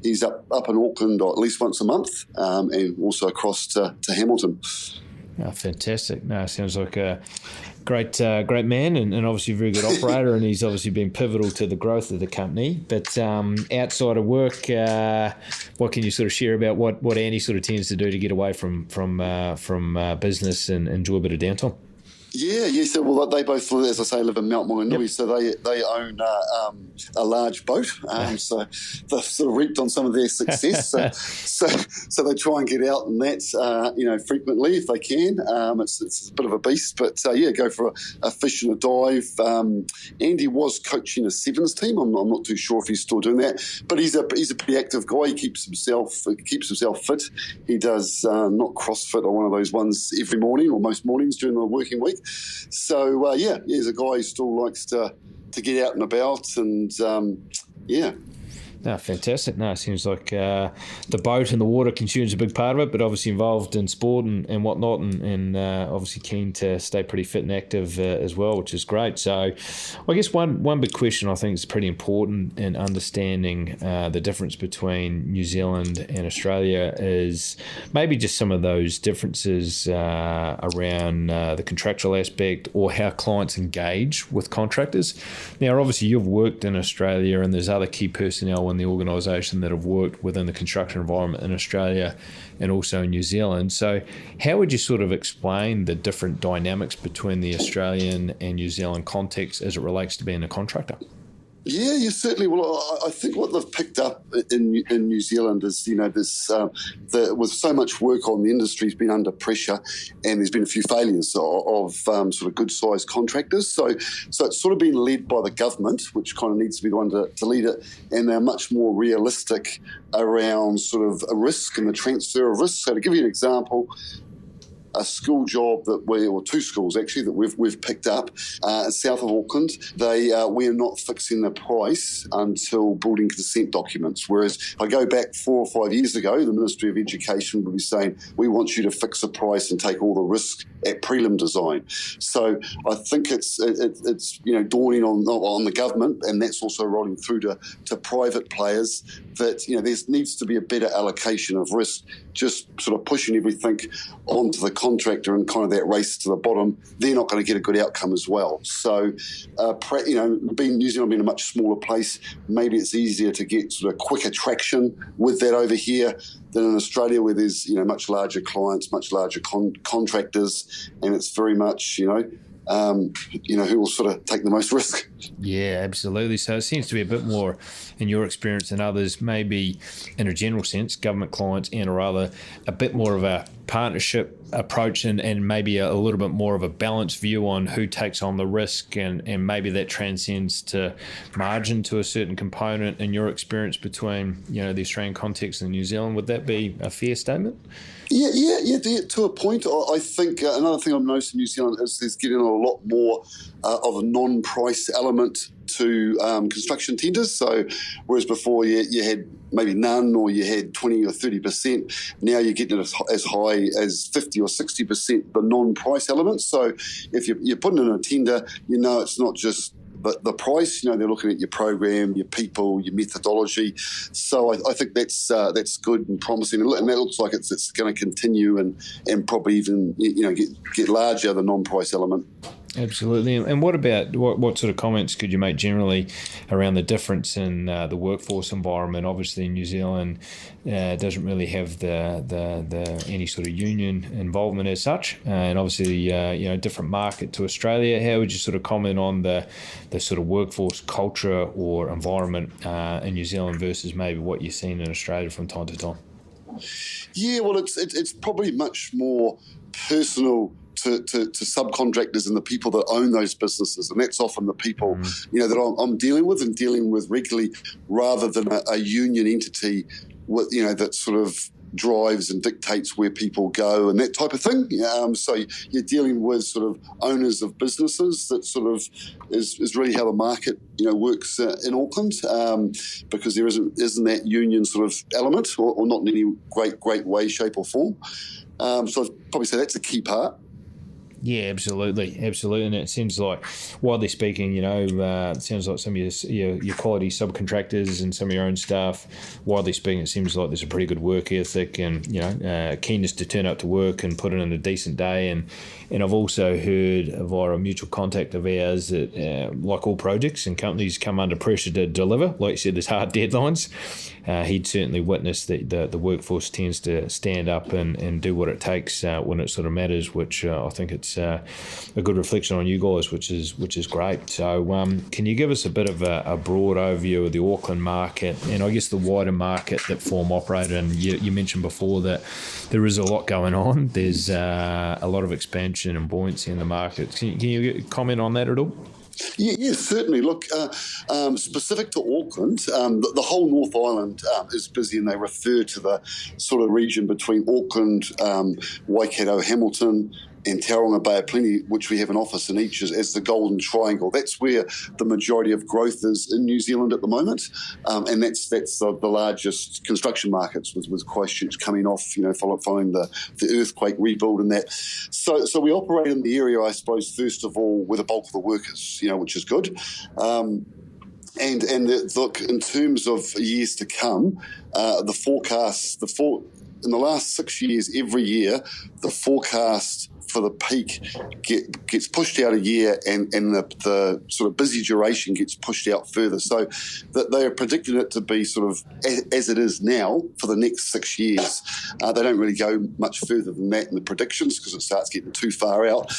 he's up in Auckland at least once a month and also across to Hamilton. Oh, fantastic. No, sounds like a great man and obviously a very good operator, and he's obviously been pivotal to the growth of the company. But outside of work, what can you sort of share about what Andy sort of tends to do to get away from business and enjoy a bit of downtime? Yeah. So, well, they both, as I say, live in Mount Maunganui, Yep. so they own a large boat. So they've sort of reaped on some of their success. So they try and get out in that, frequently if they can. It's a bit of a beast, but go for a fish and a dive. Andy was coaching a sevens team. I'm not too sure if he's still doing that, but he's a pretty active guy. He keeps himself fit. He does not CrossFit or one of those ones every morning or most mornings during the working week. So he's a guy who still likes to get out and about, and No, fantastic. No, it seems like the boat and the water consumes a big part of it, but obviously involved in sport and whatnot, and obviously keen to stay pretty fit and active as well, which is great. So I guess one big question I think is pretty important in understanding the difference between New Zealand and Australia is maybe just some of those differences around the contractual aspect or how clients engage with contractors. Now, obviously, you've worked in Australia, and there's other key personnel in the organisation that have worked within the construction environment in Australia and also in New Zealand. So how would you sort of explain the different dynamics between the Australian and New Zealand context as it relates to being a contractor? Yeah, certainly. Well, I think what they've picked up in New Zealand is, this with so much work on, the industry's been under pressure, and there's been a few failures of sort of good-sized contractors. So it's sort of been led by the government, which kind of needs to be the one to lead it, and they're much more realistic around sort of a risk and the transfer of risk. So to give you an example, a school job or two schools actually that we've picked up south of Auckland. We are not fixing the price until building consent documents. Whereas if I go back 4 or 5 years ago, the Ministry of Education would be saying, we want you to fix the price and take all the risk at prelim design. So I think it's dawning on the government, and that's also rolling through to private players, that there needs to be a better allocation of risk. Just sort of pushing everything onto the contractor and kind of that race to the bottom, they're not going to get a good outcome as well. So, New Zealand being a much smaller place, maybe it's easier to get sort of quicker traction with that over here than in Australia, where there's much larger clients, much larger contractors, and it's very much who will sort of take the most risk. Yeah, absolutely. So it seems to be a bit more, in your experience than others, maybe in a general sense, government clients, and or rather a bit more of a partnership approach, and maybe a little bit more of a balanced view on who takes on the risk, and maybe that transcends to margin to a certain component in your experience between the Australian context and New Zealand. Would that be a fair statement? Yeah, to a point. I think another thing I've noticed in New Zealand is there's getting a lot more of a non-price element to construction tenders. So whereas before you had maybe none, or you had 20 or 30%, now you're getting it as high as 50 or 60%, the non-price element. So if you're putting in a tender, it's not just the price, they're looking at your program, your people, your methodology. So I think that's good and promising, and that looks like it's going to continue and probably even get larger, the non-price element. Absolutely. And what about what sort of comments could you make generally around the difference in the workforce environment? Obviously, New Zealand doesn't really have the any sort of union involvement as such, and obviously different market to Australia. How would you sort of comment on the sort of workforce culture or environment in New Zealand versus maybe what you're seeing in Australia from time to time? Yeah, well, it's probably much more personal to subcontractors and the people that own those businesses, and that's often the people that I'm dealing with regularly, rather than a union entity with that sort of drives and dictates where people go and that type of thing. So you're dealing with sort of owners of businesses. That sort of is really how the market works in Auckland, because there isn't that union sort of element, or not in any great way, shape or form. So I'd probably say that's a key part. Yeah, absolutely. And it seems like, widely speaking, it sounds like some of your quality subcontractors and some of your own staff, widely speaking, it seems like there's a pretty good work ethic and, keenness to turn up to work and put in a decent day. And I've also heard via a mutual contact of ours that, like all projects and companies come under pressure to deliver, like you said, there's hard deadlines. He'd certainly witnessed that the workforce tends to stand up and do what it takes when it sort of matters, which I think it's that's a good reflection on you guys, which is great. So can you give us a bit of a broad overview of the Auckland market and I guess the wider market that Form operate in? You mentioned before that there is a lot going on. There's a lot of expansion and buoyancy in the market. Can you comment on that at all? Yeah, certainly. Look, specific to Auckland, the whole North Island is busy, and they refer to the sort of region between Auckland, Waikato, Hamilton, and Tauranga Bay of Plenty, which we have an office in each, as the Golden Triangle. That's where the majority of growth is in New Zealand at the moment, and that's the largest construction markets, with Christchurch coming off, following the earthquake rebuild and that. So we operate in the area, I suppose, first of all, with a bulk of the workers, which is good. Look, in terms of years to come, the forecast, in the last 6 years, every year, the forecast for the peak gets pushed out a year, and the sort of busy duration gets pushed out further. So that they are predicting it to be sort of as it is now for the next 6 years. They don't really go much further than that in the predictions because it starts getting too far out.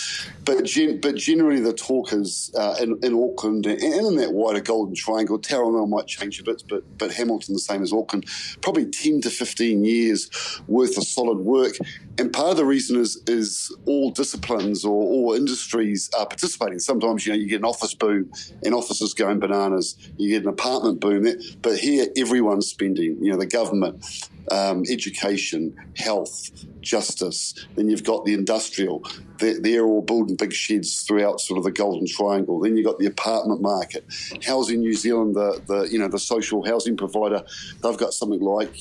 But generally the talk is in Auckland and in that wider Golden Triangle, Tauranga might change a bit, but Hamilton the same as Auckland, probably 10 to 15 years worth of solid work. And part of the reason is all disciplines or all industries are participating. Sometimes, you get an office boom and offices going bananas. You get an apartment boom. But here, everyone's spending, the government, education, health, justice. Then you've got the industrial. They're all building big sheds throughout sort of the Golden Triangle. Then you've got the apartment market. Housing New Zealand, the social housing provider, they've got something like,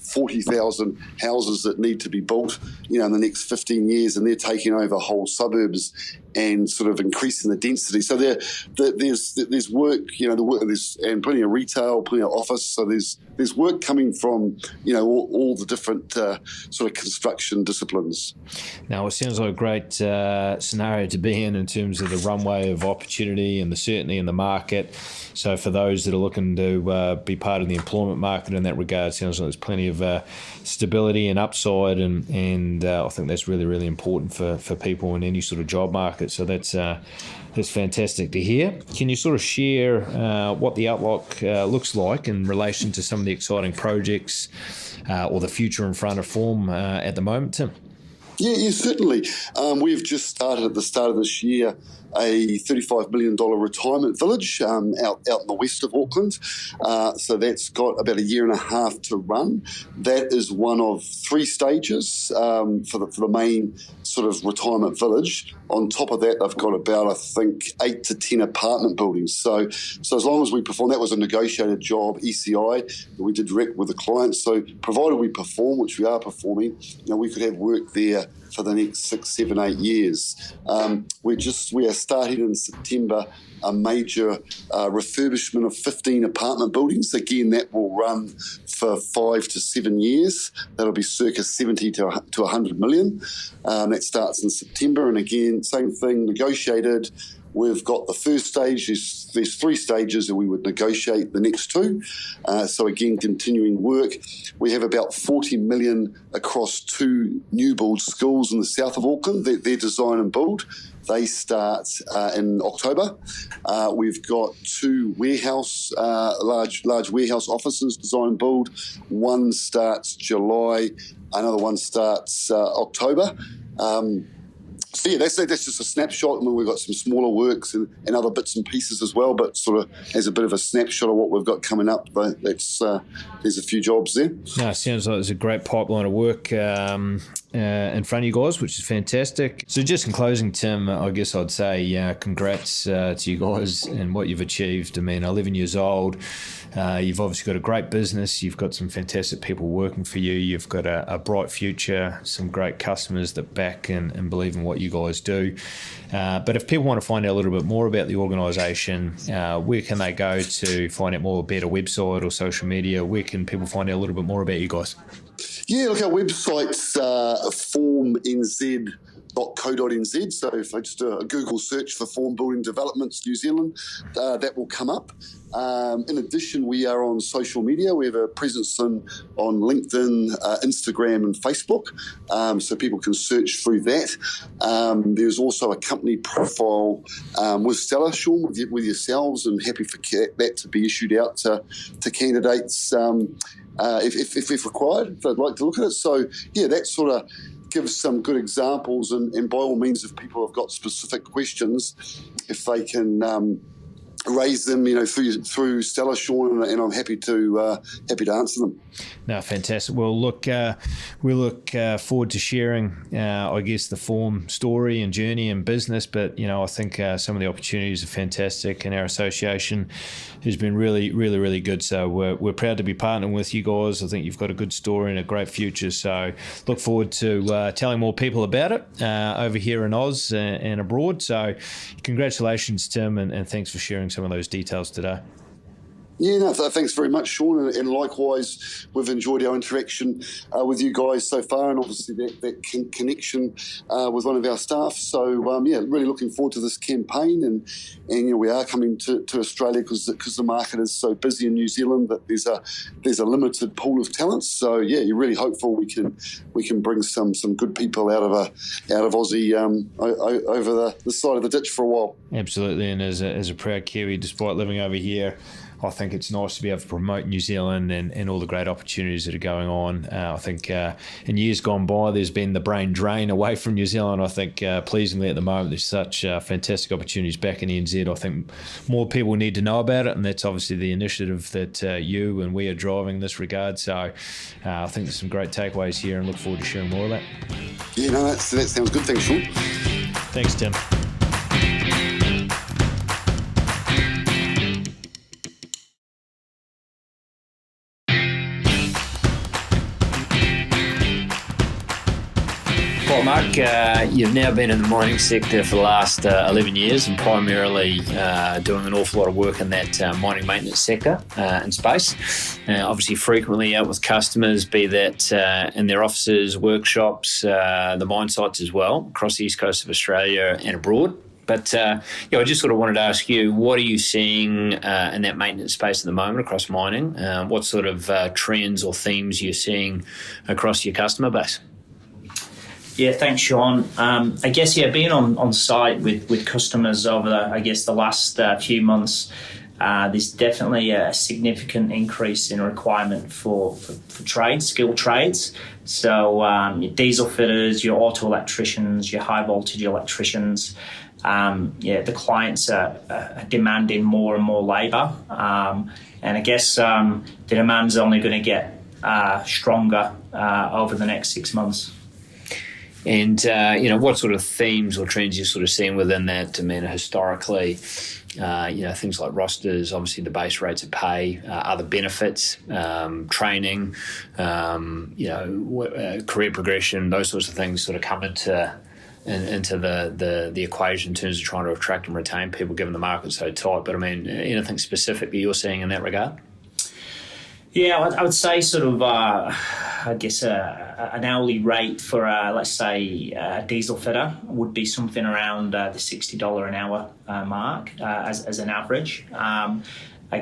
40,000 houses that need to be built, in the next 15 years, and they're taking over whole suburbs and sort of increasing the density. So there's work, there's and plenty of retail, plenty of office. So there's work coming from, all the different sort of construction disciplines. Now, it sounds like a great scenario to be in terms of the runway of opportunity and the certainty in the market. So for those that are looking to be part of the employment market in that regard, it sounds like there's plenty of stability and upside, and I think that's really, really important for people in any sort of job market. So that's fantastic to hear. Can you sort of share what the outlook looks like in relation to some of the exciting projects or the future in front of Form at the moment, Tim? Yeah, certainly. We've just started at the start of this year a $35 million retirement village out in the west of Auckland. So that's got about a year and a half to run. That is one of 3 stages for the main sort of retirement village. On top of that, they've got about, I think, 8 to 10 apartment buildings. So as long as we perform, that was a negotiated job, ECI, that we did direct with the clients. So provided we perform, which we are performing, we could have work there for the next 6, 7, 8 years. We are starting in September a major refurbishment of 15 apartment buildings. Again, that will run for 5 to 7 years. That'll be circa 70 to 100 million. That starts in September, and again, same thing, negotiated. We've got the first stage. There's 3 stages, and we would negotiate the next 2. So again, continuing work. We have about 40 million across 2 new build schools in the south of Auckland. They're design and build. They start in October. We've got 2 warehouse, large warehouse offices, design and build. One starts July, another one starts October. So yeah, that's just a snapshot. And we've got some smaller works and other bits and pieces as well, but sort of as a bit of a snapshot of what we've got coming up. But there's a few jobs there. No, it sounds like there's a great pipeline of work in front of you guys, which is fantastic. So just in closing, Tim, I guess I'd say congrats to you guys and what you've achieved. I mean, 11 years old. You've obviously got a great business. You've got some fantastic people working for you. You've got a bright future, some great customers that back and believe in what you guys do. But if people want to find out a little bit more about the organisation, where can they go to find out more about a website or social media? Where can people find out a little bit more about you guys? Yeah, look, our website's formnz.com. So if I just do a Google search for Form Building Developments New Zealand, that will come up. In addition, we are on social media. We have a presence on LinkedIn, Instagram and Facebook, so people can search through that. There's also a company profile with Stella, Shaun, with yourselves, and happy for that to be issued out to candidates if required, if they'd like to look at it. So, yeah, that sort of gives some good examples, and by all means, if people have got specific questions, if they can raise them, through Stella, Shaun, and I'm happy to answer them. No, fantastic. Well, look, we look forward to sharing, I guess, the Form story and journey and business. But I think some of the opportunities are fantastic, and our association has been really, really, really good. So we're proud to be partnering with you guys. I think you've got a good story and a great future. So look forward to telling more people about it over here in Oz and abroad. So congratulations, Tim, and thanks for sharing some of those details today. Yeah, no, thanks very much, Shaun, and likewise, we've enjoyed our interaction with you guys so far, and obviously that connection with one of our staff. So, really looking forward to this campaign, and we are coming to Australia because the market is so busy in New Zealand that there's a limited pool of talents. So, yeah, you're really hopeful we can bring some good people out of Aussie over the side of the ditch for a while. Absolutely, and as a proud Kiwi, despite living over here, I think it's nice to be able to promote New Zealand and all the great opportunities that are going on. I think in years gone by, there's been the brain drain away from New Zealand. I think pleasingly at the moment, there's such fantastic opportunities back in NZ. I think more people need to know about it, and that's obviously the initiative that you and we are driving in this regard. So I think there's some great takeaways here, and look forward to sharing more of that. Yeah, no, that sounds good. Thanks, Shaun. Thanks, Tim. Well, Mark, you've now been in the mining sector for the last 11 years and primarily doing an awful lot of work in that mining maintenance sector and space. Obviously, frequently out with customers, be that in their offices, workshops, the mine sites as well, across the east coast of Australia and abroad. But I just sort of wanted to ask you, what are you seeing in that maintenance space at the moment across mining? What sort of trends or themes you're seeing across your customer base? Yeah, thanks, Shaun. I guess, being on site with customers over the last few months, there's definitely a significant increase in requirement for trades, skilled trades. So your diesel fitters, your auto electricians, your high voltage electricians, the clients are demanding more and more labour. And I guess the demand's only going to get stronger over the next 6 months. And, what sort of themes or trends you're sort of seeing within that? I mean, historically, things like rosters, obviously the base rates of pay, other benefits, training, career progression, those sorts of things sort of come into the equation in terms of trying to attract and retain people given the market's so tight. But, I mean, anything specific that you're seeing in that regard? Yeah, I would say sort of, an hourly rate for, let's say, a diesel fitter would be something around the $60 an hour mark as an average. I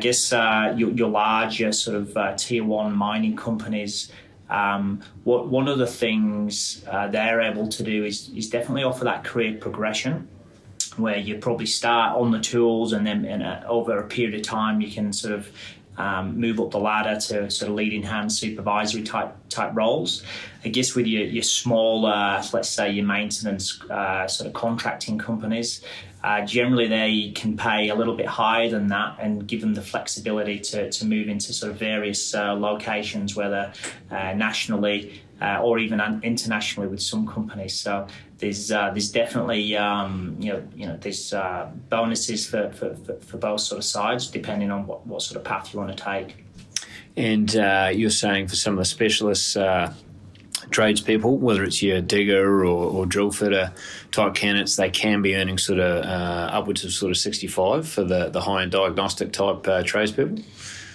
guess your larger sort of tier one mining companies, one of the things they're able to do is definitely offer that career progression, where you probably start on the tools and then over a period of time you can sort of move up the ladder to sort of leading hand supervisory type roles. I guess with your smaller, let's say your maintenance sort of contracting companies, generally they can pay a little bit higher than that and give them the flexibility to move into sort of various locations, whether nationally or even internationally with some companies. So there's definitely there's bonuses for both sort of sides depending on what sort of path you want to take. And you're saying for some of the specialist tradespeople, whether it's your digger or drill fitter type candidates, they can be earning sort of upwards of sort of 65 for the high-end diagnostic type tradespeople?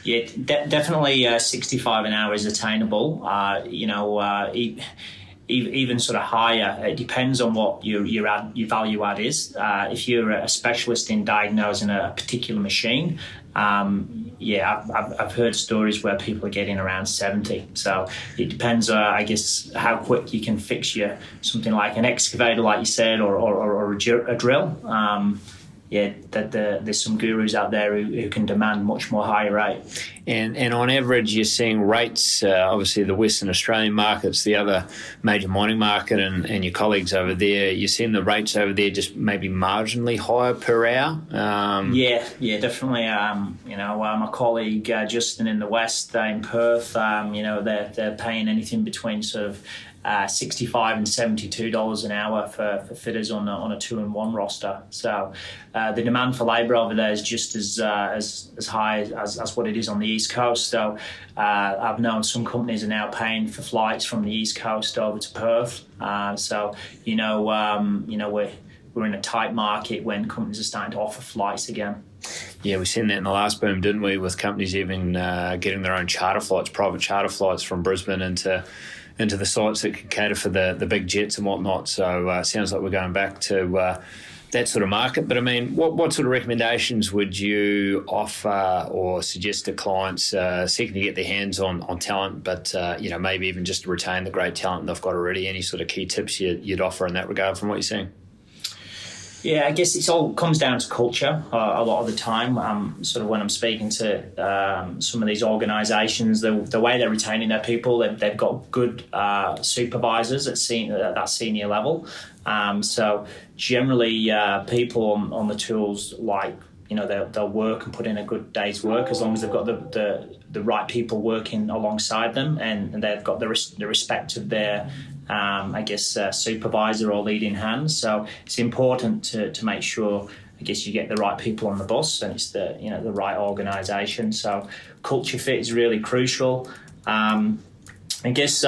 Yeah, definitely 65 an hour is attainable. even sort of higher. It depends on what your value add is. If you're a specialist in diagnosing a particular machine, I've heard stories where people are getting around 70. So it depends, I guess, how quick you can fix something like an excavator, like you said, or a drill. There's some gurus out there who can demand much more higher rate. And on average, you're seeing rates, obviously the Western Australian market's the other major mining market, and your colleagues over there, you're seeing the rates over there just maybe marginally higher per hour? Definitely. My colleague Justin in the West, in Perth, they're paying anything between sort of $65 and $72 an hour for fitters on a 2-in-1 roster. So the demand for labour over there is just as high as what it is on the East Coast. So I've known some companies are now paying for flights from the East Coast over to Perth. We're in a tight market when companies are starting to offer flights again. Yeah, we've seen that in the last boom, didn't we, with companies even getting their own charter flights, private charter flights from Brisbane into the sites that can cater for the big jets and whatnot. So it sounds like we're going back to that sort of market. But I mean, what sort of recommendations would you offer or suggest to clients seeking to get their hands on talent, but maybe even just to retain the great talent they've got already? Any sort of key tips you'd offer in that regard from what you're seeing? Yeah, I guess it all comes down to culture a lot of the time. Sort of when I'm speaking to some of these organisations, the way they're retaining their people, they've got good supervisors at that senior level. So generally, people on the tools, they'll work and put in a good day's work as long as they've got the right people working alongside them, and they've got the respect of their supervisor or leading hand. So it's important to make sure, I guess, you get the right people on the bus, and it's the right organisation. So culture fit is really crucial. I guess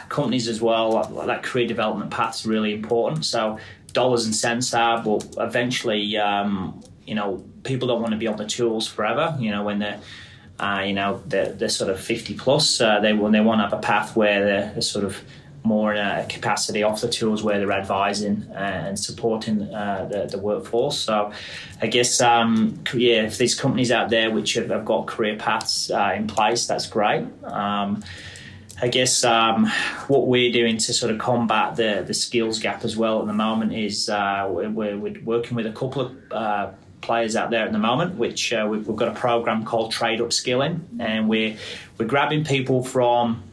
companies as well, that career development path is really important. So dollars and cents are, but eventually, people don't want to be on the tools forever. When they're sort of 50 plus, they want to have a path where they're sort of more in a capacity off the tools where they're advising and supporting the workforce. So I guess, if there's companies out there which have got career paths in place, that's great. I guess what we're doing to sort of combat the skills gap as well at the moment is we're working with a couple of players out there at the moment, which we've got a program called Trade Upskilling, and we're grabbing people from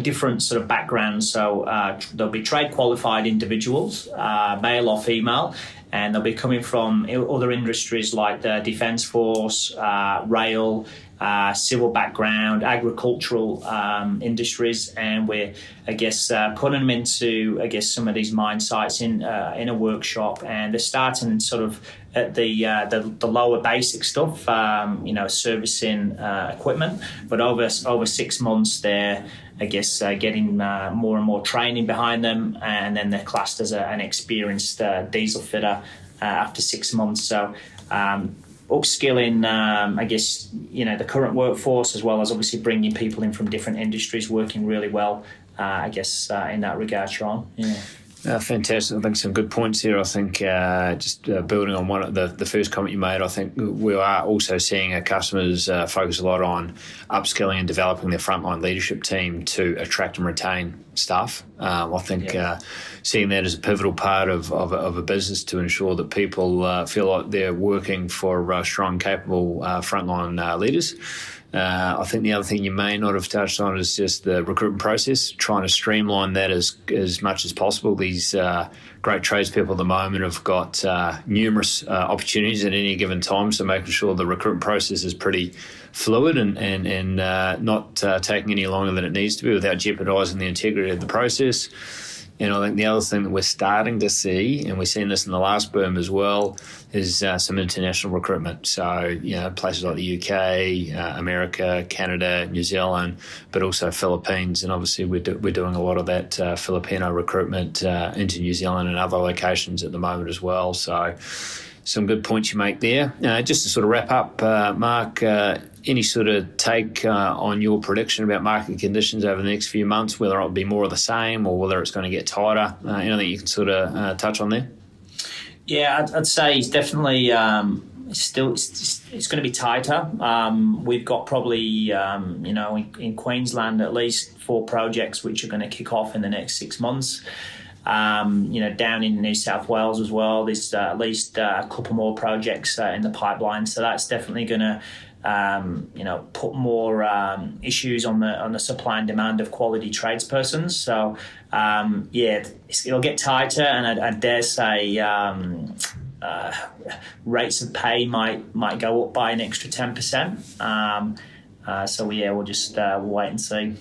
different sort of backgrounds. So there'll be trade qualified individuals, male or female, and they'll be coming from other industries like the Defence Force, rail, civil background, agricultural industries, and we're, putting them into, some of these mine sites in a workshop, and they're starting sort of at the lower basic stuff, servicing equipment, but over 6 months they're, getting more and more training behind them, and then they're classed as an experienced diesel fitter after 6 months. So upskilling, the current workforce, as well as obviously bringing people in from different industries, working really well, in that regard, Shaun. Yeah. Fantastic. I think some good points here. I think building on one of the first comment you made, I think we are also seeing our customers focus a lot on upskilling and developing their frontline leadership team to attract and retain staff. I think seeing that as a pivotal part of a business to ensure that people feel like they're working for strong, capable frontline leaders. I think the other thing you may not have touched on is just the recruitment process, trying to streamline that as much as possible. These great tradespeople at the moment have got numerous opportunities at any given time, so making sure the recruitment process is pretty fluid and not taking any longer than it needs to be without jeopardising the integrity of the process. And I think the other thing that we're starting to see, and we've seen this in the last boom as well, is some international recruitment. So, places like the UK, America, Canada, New Zealand, but also Philippines. And obviously we're doing a lot of that Filipino recruitment into New Zealand and other locations at the moment as well. So some good points you make there. Just to sort of wrap up, Mark, any sort of take on your prediction about market conditions over the next few months, whether it'll be more of the same or whether it's going to get tighter? Anything you can sort of touch on there? Yeah, I'd say it's definitely it's going to be tighter. We've got probably in Queensland at least 4 projects which are going to kick off in the next 6 months. Down in New South Wales as well, there's at least a couple more projects in the pipeline. So that's definitely going to put more issues on the supply and demand of quality tradespersons. So it'll get tighter, and I dare say rates of pay might go up by an extra 10%. We'll just wait and see.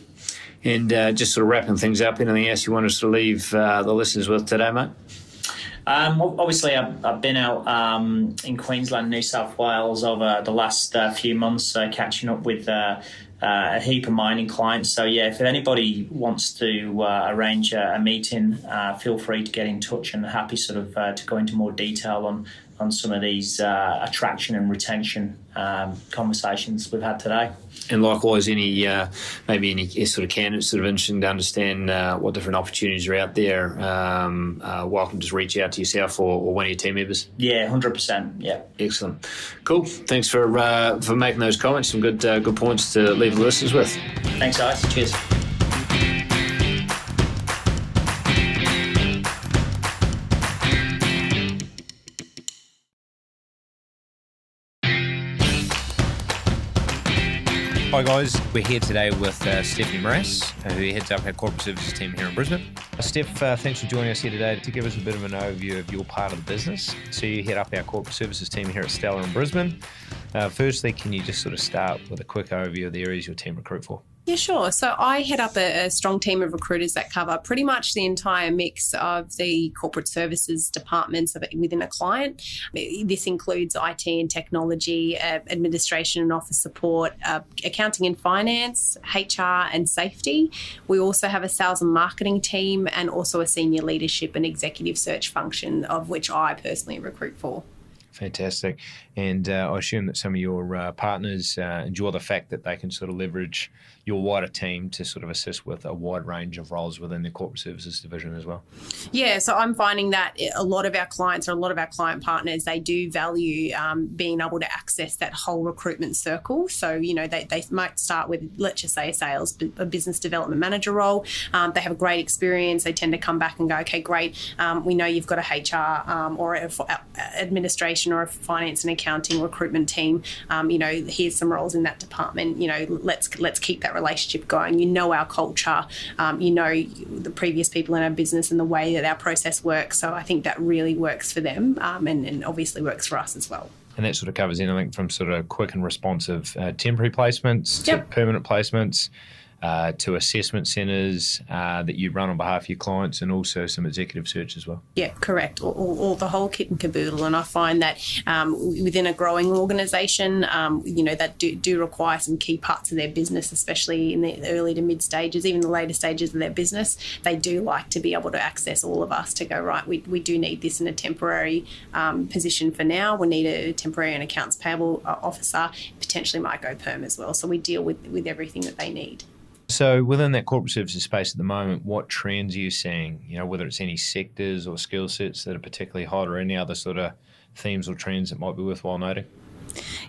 And just sort of wrapping things up, anything else you want us to leave the listeners with today, mate? Obviously, I've been out in Queensland, New South Wales over the last few months, catching up with a heap of mining clients. So, if anybody wants to arrange a meeting, feel free to get in touch, and happy sort of to go into more detail on some of these attraction and retention conversations we've had today. And likewise, any sort of candidates sort of interesting to understand what different opportunities are out there, welcome to just reach out to yourself or one of your team members. Yeah, 100%. Yeah. Excellent. Cool. Thanks for making those comments. Some good points to leave the listeners with. Thanks, guys. Cheers. Hi guys, we're here today with Stephanie Morass, who heads up our corporate services team here in Brisbane. Steph, thanks for joining us here today to give us a bit of an overview of your part of the business. So you head up our corporate services team here at Stellar in Brisbane. Firstly, can you just sort of start with a quick overview of the areas your team recruit for? Yeah, sure. So I head up a strong team of recruiters that cover pretty much the entire mix of the corporate services departments within a client. This includes IT and technology, administration and office support, accounting and finance, HR and safety. We also have a sales and marketing team, and also a senior leadership and executive search function, of which I personally recruit for. Fantastic. And I assume that some of your partners enjoy the fact that they can sort of leverage your wider team to sort of assist with a wide range of roles within the corporate services division as well. Yeah, so I'm finding that a lot of our clients, or a lot of our client partners, they do value being able to access that whole recruitment circle. So, they might start with, let's just say, a business development manager role. They have a great experience. They tend to come back and go, okay, great. We know you've got a HR or administration or a finance and accounting recruitment team. Here's some roles in that department. Let's keep that relationship going. Our culture. The previous people in our business and the way that our process works. So I think that really works for them, and obviously works for us as well. And that sort of covers anything from sort of quick and responsive temporary placements to permanent placements, to assessment centres that you run on behalf of your clients, and also some executive search as well. Yeah, correct. All the whole kit and caboodle. And I find that within a growing organisation, that do require some key parts of their business, especially in the early to mid stages, even the later stages of their business. They do like to be able to access all of us to go, right, we do need this in a temporary position for now. We need a temporary and accounts payable officer, potentially might go perm as well. So we deal with everything that they need. So within that corporate services space at the moment, what trends are you seeing? Whether it's any sectors or skill sets that are particularly hot, or any other sort of themes or trends that might be worthwhile noting?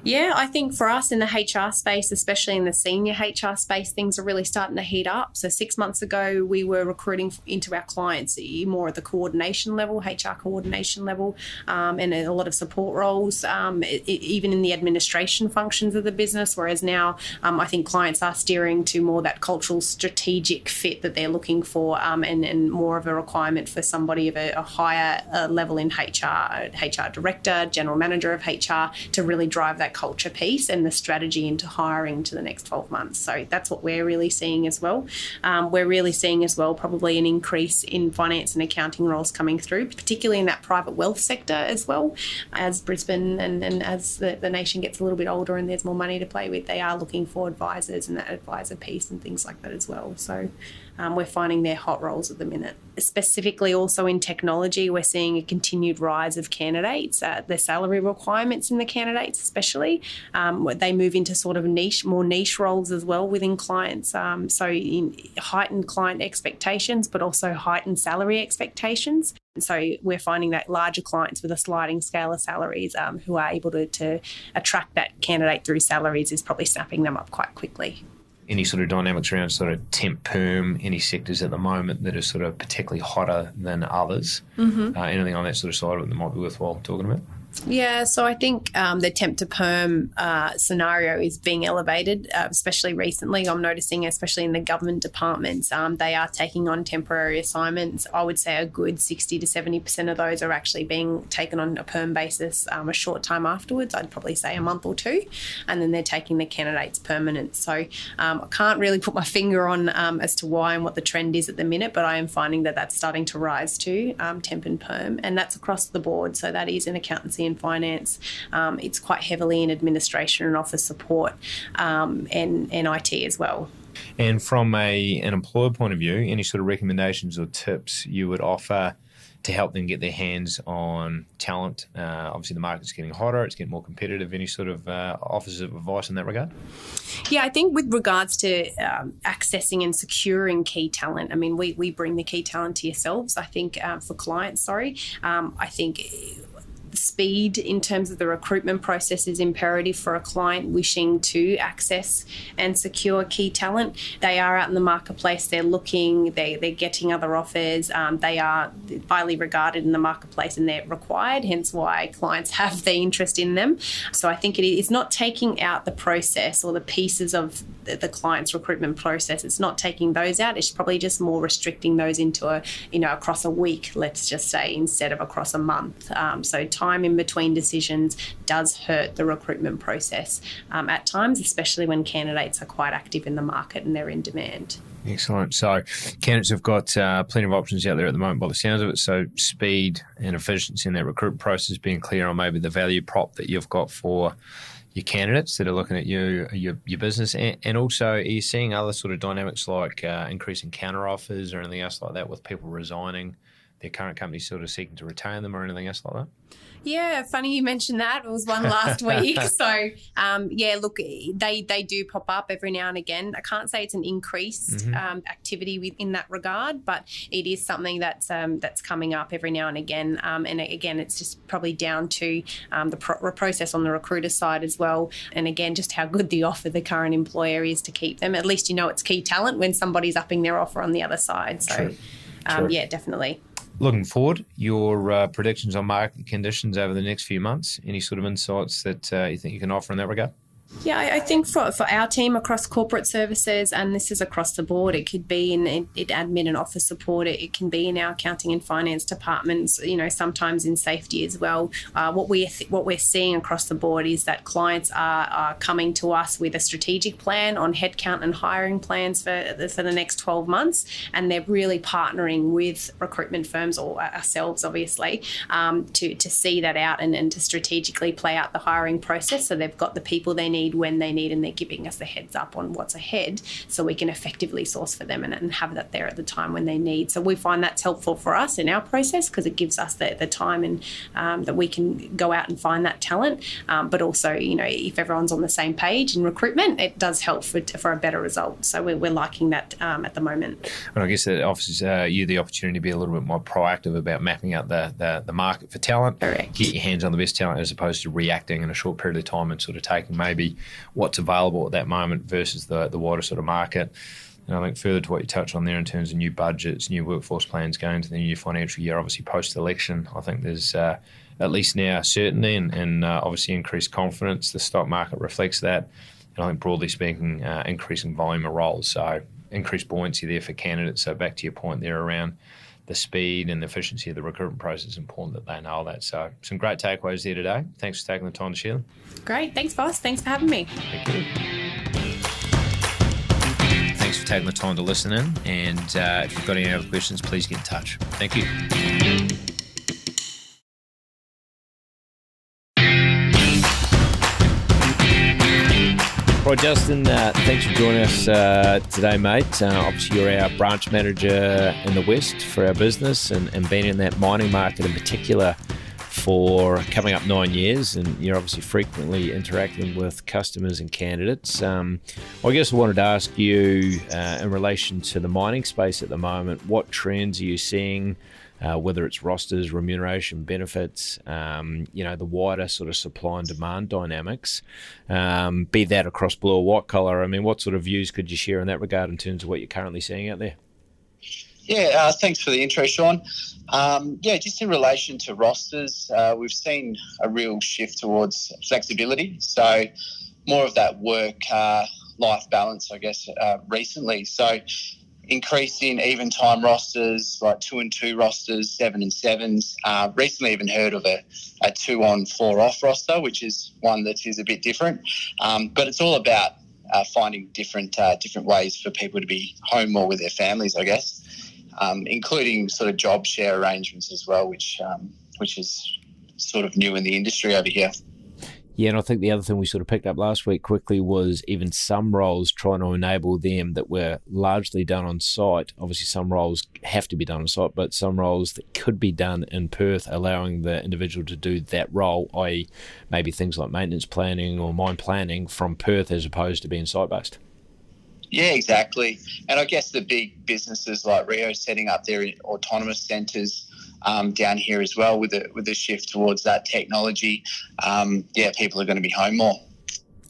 Yeah, I think for us in the HR space, especially in the senior HR space, things are really starting to heat up. So 6 months ago, we were recruiting into our clients more at the coordination level, HR coordination level, and a lot of support roles, even in the administration functions of the business. Whereas now, I think clients are steering to more that cultural strategic fit that they're looking for, and more of a requirement for somebody of a higher level in HR director, general manager of HR, to really drive that culture piece and the strategy into hiring to the next 12 months. So that's what we're really seeing as well. We're really seeing as well probably an increase in finance and accounting roles coming through, particularly in that private wealth sector as well. As Brisbane and as the nation gets a little bit older and there's more money to play with, they are looking for advisors and that advisor piece and things like that as well. So we're finding they're hot roles at the minute. Specifically also in technology, we're seeing a continued rise of candidates, the salary requirements in the candidates especially. They move into sort of more niche roles as well within clients. So in heightened client expectations, but also heightened salary expectations. So we're finding that larger clients with a sliding scale of salaries who are able to attract that candidate through salaries is probably snapping them up quite quickly. Any sort of dynamics around sort of temp perm, any sectors at the moment that are sort of particularly hotter than others? Anything on that sort of side of it that might be worthwhile talking about? Yeah, so I think the temp to perm scenario is being elevated, especially recently. I'm noticing, especially in the government departments, they are taking on temporary assignments. I would say a good 60 to 70% of those are actually being taken on a perm basis a short time afterwards. I'd probably say a month or two, and then they're taking the candidates permanent. So I can't really put my finger on as to why and what the trend is at the minute, but I am finding that that's starting to rise too, temp and perm, and that's across the board. So that is in accountancy and finance. It's quite heavily in administration and office support and IT as well. And from an employer point of view, any sort of recommendations or tips you would offer to help them get their hands on talent? Obviously, the market's getting hotter, it's getting more competitive. Any sort of offers of advice in that regard? Yeah, I think with regards to accessing and securing key talent, I mean, we bring the key talent to yourselves, I think, for clients, I think speed in terms of the recruitment process is imperative for a client wishing to access and secure key talent. They are out in the marketplace, they're looking, they're getting other offers, they are highly regarded in the marketplace and they're required, hence why clients have the interest in them. So I think it's not taking out the process or the pieces of the client's recruitment process. It's not taking those out. It's probably just more restricting those into across a week, let's just say, instead of across a month. So time in between decisions does hurt the recruitment process at times, especially when candidates are quite active in the market and they're in demand. Excellent. So candidates have got plenty of options out there at the moment by the sounds of it. So speed and efficiency in that recruitment process, being clear on maybe the value prop that you've got for your candidates that are looking at your business, and also are you seeing other sort of dynamics like increasing counter offers or anything else like that with people resigning their current company sort of seeking to retain them or anything else like that? Yeah, funny you mentioned that. It was one last week. So, look, they do pop up every now and again. I can't say it's an increased activity in that regard, but it is something that's coming up every now and again. And again, it's just probably down to the process on the recruiter side as well. And again, just how good the offer the current employer is to keep them. At least you know it's key talent when somebody's upping their offer on the other side. So, True. Yeah, definitely. Looking forward, your predictions on market conditions over the next few months, any sort of insights that you think you can offer in that regard? Yeah, I think for our team across corporate services, and this is across the board, it could be in admin and office support, it can be in our accounting and finance departments, sometimes in safety as well. What we're seeing across the board is that clients are coming to us with a strategic plan on headcount and hiring plans for the next 12 months, and they're really partnering with recruitment firms or ourselves, obviously, to see that out and to strategically play out the hiring process. So they've got the people they need when they need, and they're giving us the heads up on what's ahead so we can effectively source for them and have that there at the time when they need. So we find that's helpful for us in our process because it gives us the time and that we can go out and find that talent. But also, if everyone's on the same page in recruitment, it does help for a better result. So we're liking that at the moment. And I guess that offers you the opportunity to be a little bit more proactive about mapping out the market for talent. Correct. Get your hands on the best talent as opposed to reacting in a short period of time and sort of taking maybe what's available at that moment versus the wider sort of market. And I think further to what you touched on there in terms of new budgets, new workforce plans going into the new financial year, obviously post-election, I think there's at least now certainty and obviously increased confidence. The stock market reflects that. And I think broadly speaking, increasing volume of roles. So increased buoyancy there for candidates. So back to your point there around the speed and the efficiency of the recruitment process is important that they know that. So some great takeaways there today. Thanks for taking the time to share them. Great. Thanks, boss. Thanks for having me. Thank you. Thanks for taking the time to listen in. And if you've got any other questions, please get in touch. Thank you. Right, Justin, thanks for joining us today, mate. Obviously, you're our branch manager in the West for our business and been in that mining market in particular for coming up 9 years, and you're obviously frequently interacting with customers and candidates. I guess I wanted to ask you in relation to the mining space at the moment, what trends are you seeing, whether it's rosters, remuneration, benefits, the wider sort of supply and demand dynamics, be that across blue or white collar? I mean, what sort of views could you share in that regard in terms of what you're currently seeing out there? Yeah, thanks for the intro, Shaun. Just in relation to rosters, we've seen a real shift towards flexibility. So more of that work-life balance, I guess, recently. So increasing even time rosters, like 2 and 2 rosters, 7 and 7s. Recently even heard of a 2 on 4 off roster, which is one that is a bit different. But it's all about finding different ways for people to be home more with their families, I guess. Including sort of job share arrangements as well, which is sort of new in the industry over here. Yeah, and I think the other thing we sort of picked up last week quickly was even some roles trying to enable them that were largely done on site. Obviously, some roles have to be done on site, but some roles that could be done in Perth, allowing the individual to do that role, i.e. maybe things like maintenance planning or mine planning from Perth as opposed to being site-based. Yeah, exactly. And I guess the big businesses like Rio setting up their autonomous centres down here as well with the shift towards that technology. People are going to be home more.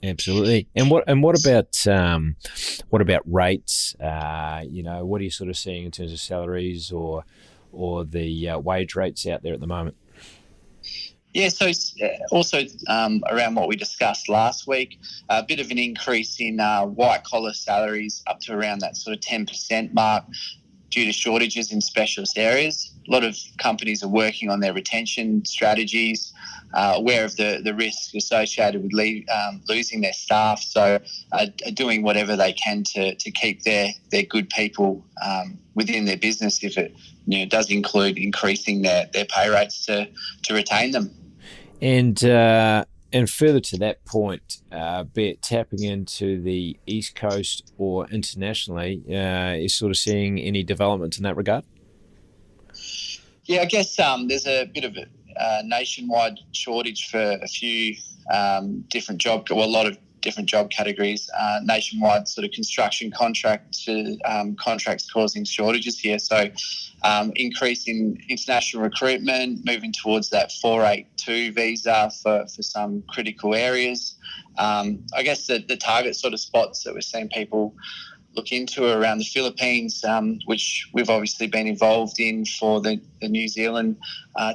Absolutely. And what about rates? What are you sort of seeing in terms of salaries or the wage rates out there at the moment? Yeah, so also around what we discussed last week, a bit of an increase in white-collar salaries up to around that sort of 10% mark due to shortages in specialist areas. A lot of companies are working on their retention strategies, aware of the risk associated with losing their staff, so are doing whatever they can to keep their good people within their business if it does include increasing their pay rates to retain them. And further to that point, be it tapping into the East Coast or internationally, is sort of seeing any development in that regard? Yeah, I guess there's a bit of a nationwide shortage for a few different a lot of different job categories, nationwide sort of construction contracts causing shortages here. So increasing international recruitment, moving towards that 482 visa for some critical areas. I guess the target sort of spots that we're seeing people look into are around the Philippines, which we've obviously been involved in for the New Zealand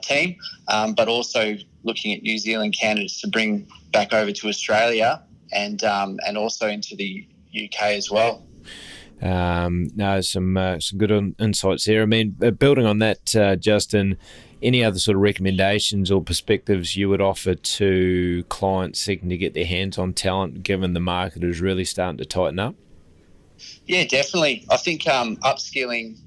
team, but also looking at New Zealand candidates to bring back over to Australia and also into the UK as well. Some good insights there. I mean, building on that, Justin, any other sort of recommendations or perspectives you would offer to clients seeking to get their hands on talent, given the market is really starting to tighten up? Yeah, definitely. I think upskilling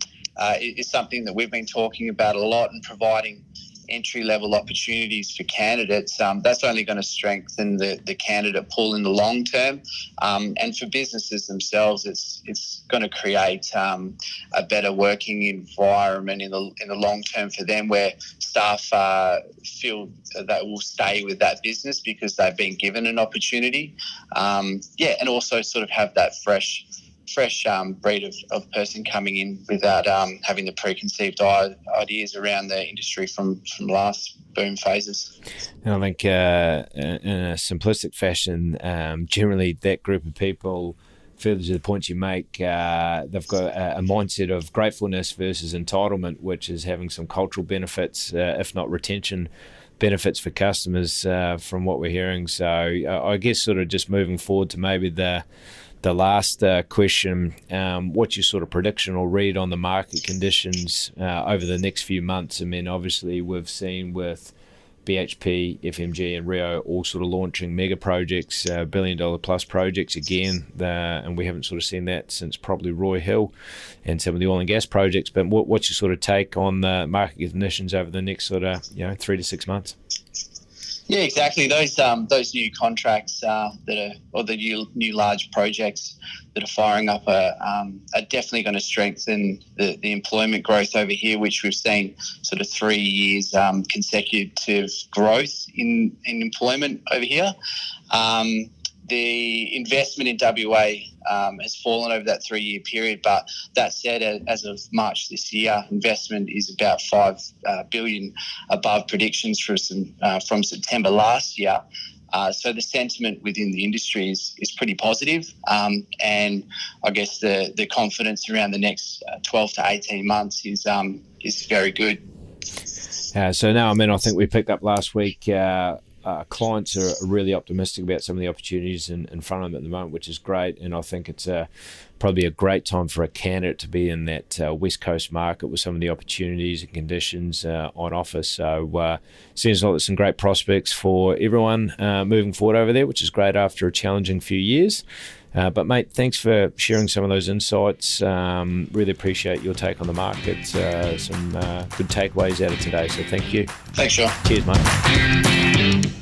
is something that we've been talking about a lot, and providing entry-level opportunities for candidates. That's only going to strengthen the candidate pool in the long term, and for businesses themselves, it's going to create a better working environment in the long term for them, where staff feel that will stay with that business because they've been given an opportunity. And also sort of have that fresh breed of person coming in without having the preconceived ideas around the industry from last boom phases. And I think in a simplistic fashion, generally that group of people, further to the points you make, they've got a mindset of gratefulness versus entitlement, which is having some cultural benefits, if not retention benefits for customers from what we're hearing. So I guess sort of just moving forward to maybe the last question, what's your sort of prediction or read on the market conditions over the next few months? I mean, obviously we've seen with BHP, FMG and Rio all sort of launching mega projects, $1 billion plus projects again, and we haven't sort of seen that since probably Roy Hill and some of the oil and gas projects. But what's your sort of take on the market conditions over the next sort of 3 to 6 months? Yeah, exactly. Those new contracts the new large projects that are firing up are definitely going to strengthen the employment growth over here, which we've seen sort of 3 years consecutive growth in employment over here. The investment in WA has fallen over that 3 year period, but that said, as of March this year, investment is about $5 billion above predictions from September last year. So the sentiment within the industry is pretty positive, and I guess the confidence around the next 12 to 18 months is very good. So now, I think we picked up last week. Clients are really optimistic about some of the opportunities in front of them at the moment, which is great. And I think it's probably a great time for a candidate to be in that West Coast market with some of the opportunities and conditions on offer. So seems like there's some great prospects for everyone moving forward over there, which is great after a challenging few years. But mate, thanks for sharing some of those insights. Really appreciate your take on the market. Some good takeaways out of today. So thank you. Thanks, Shaun. Cheers, mate.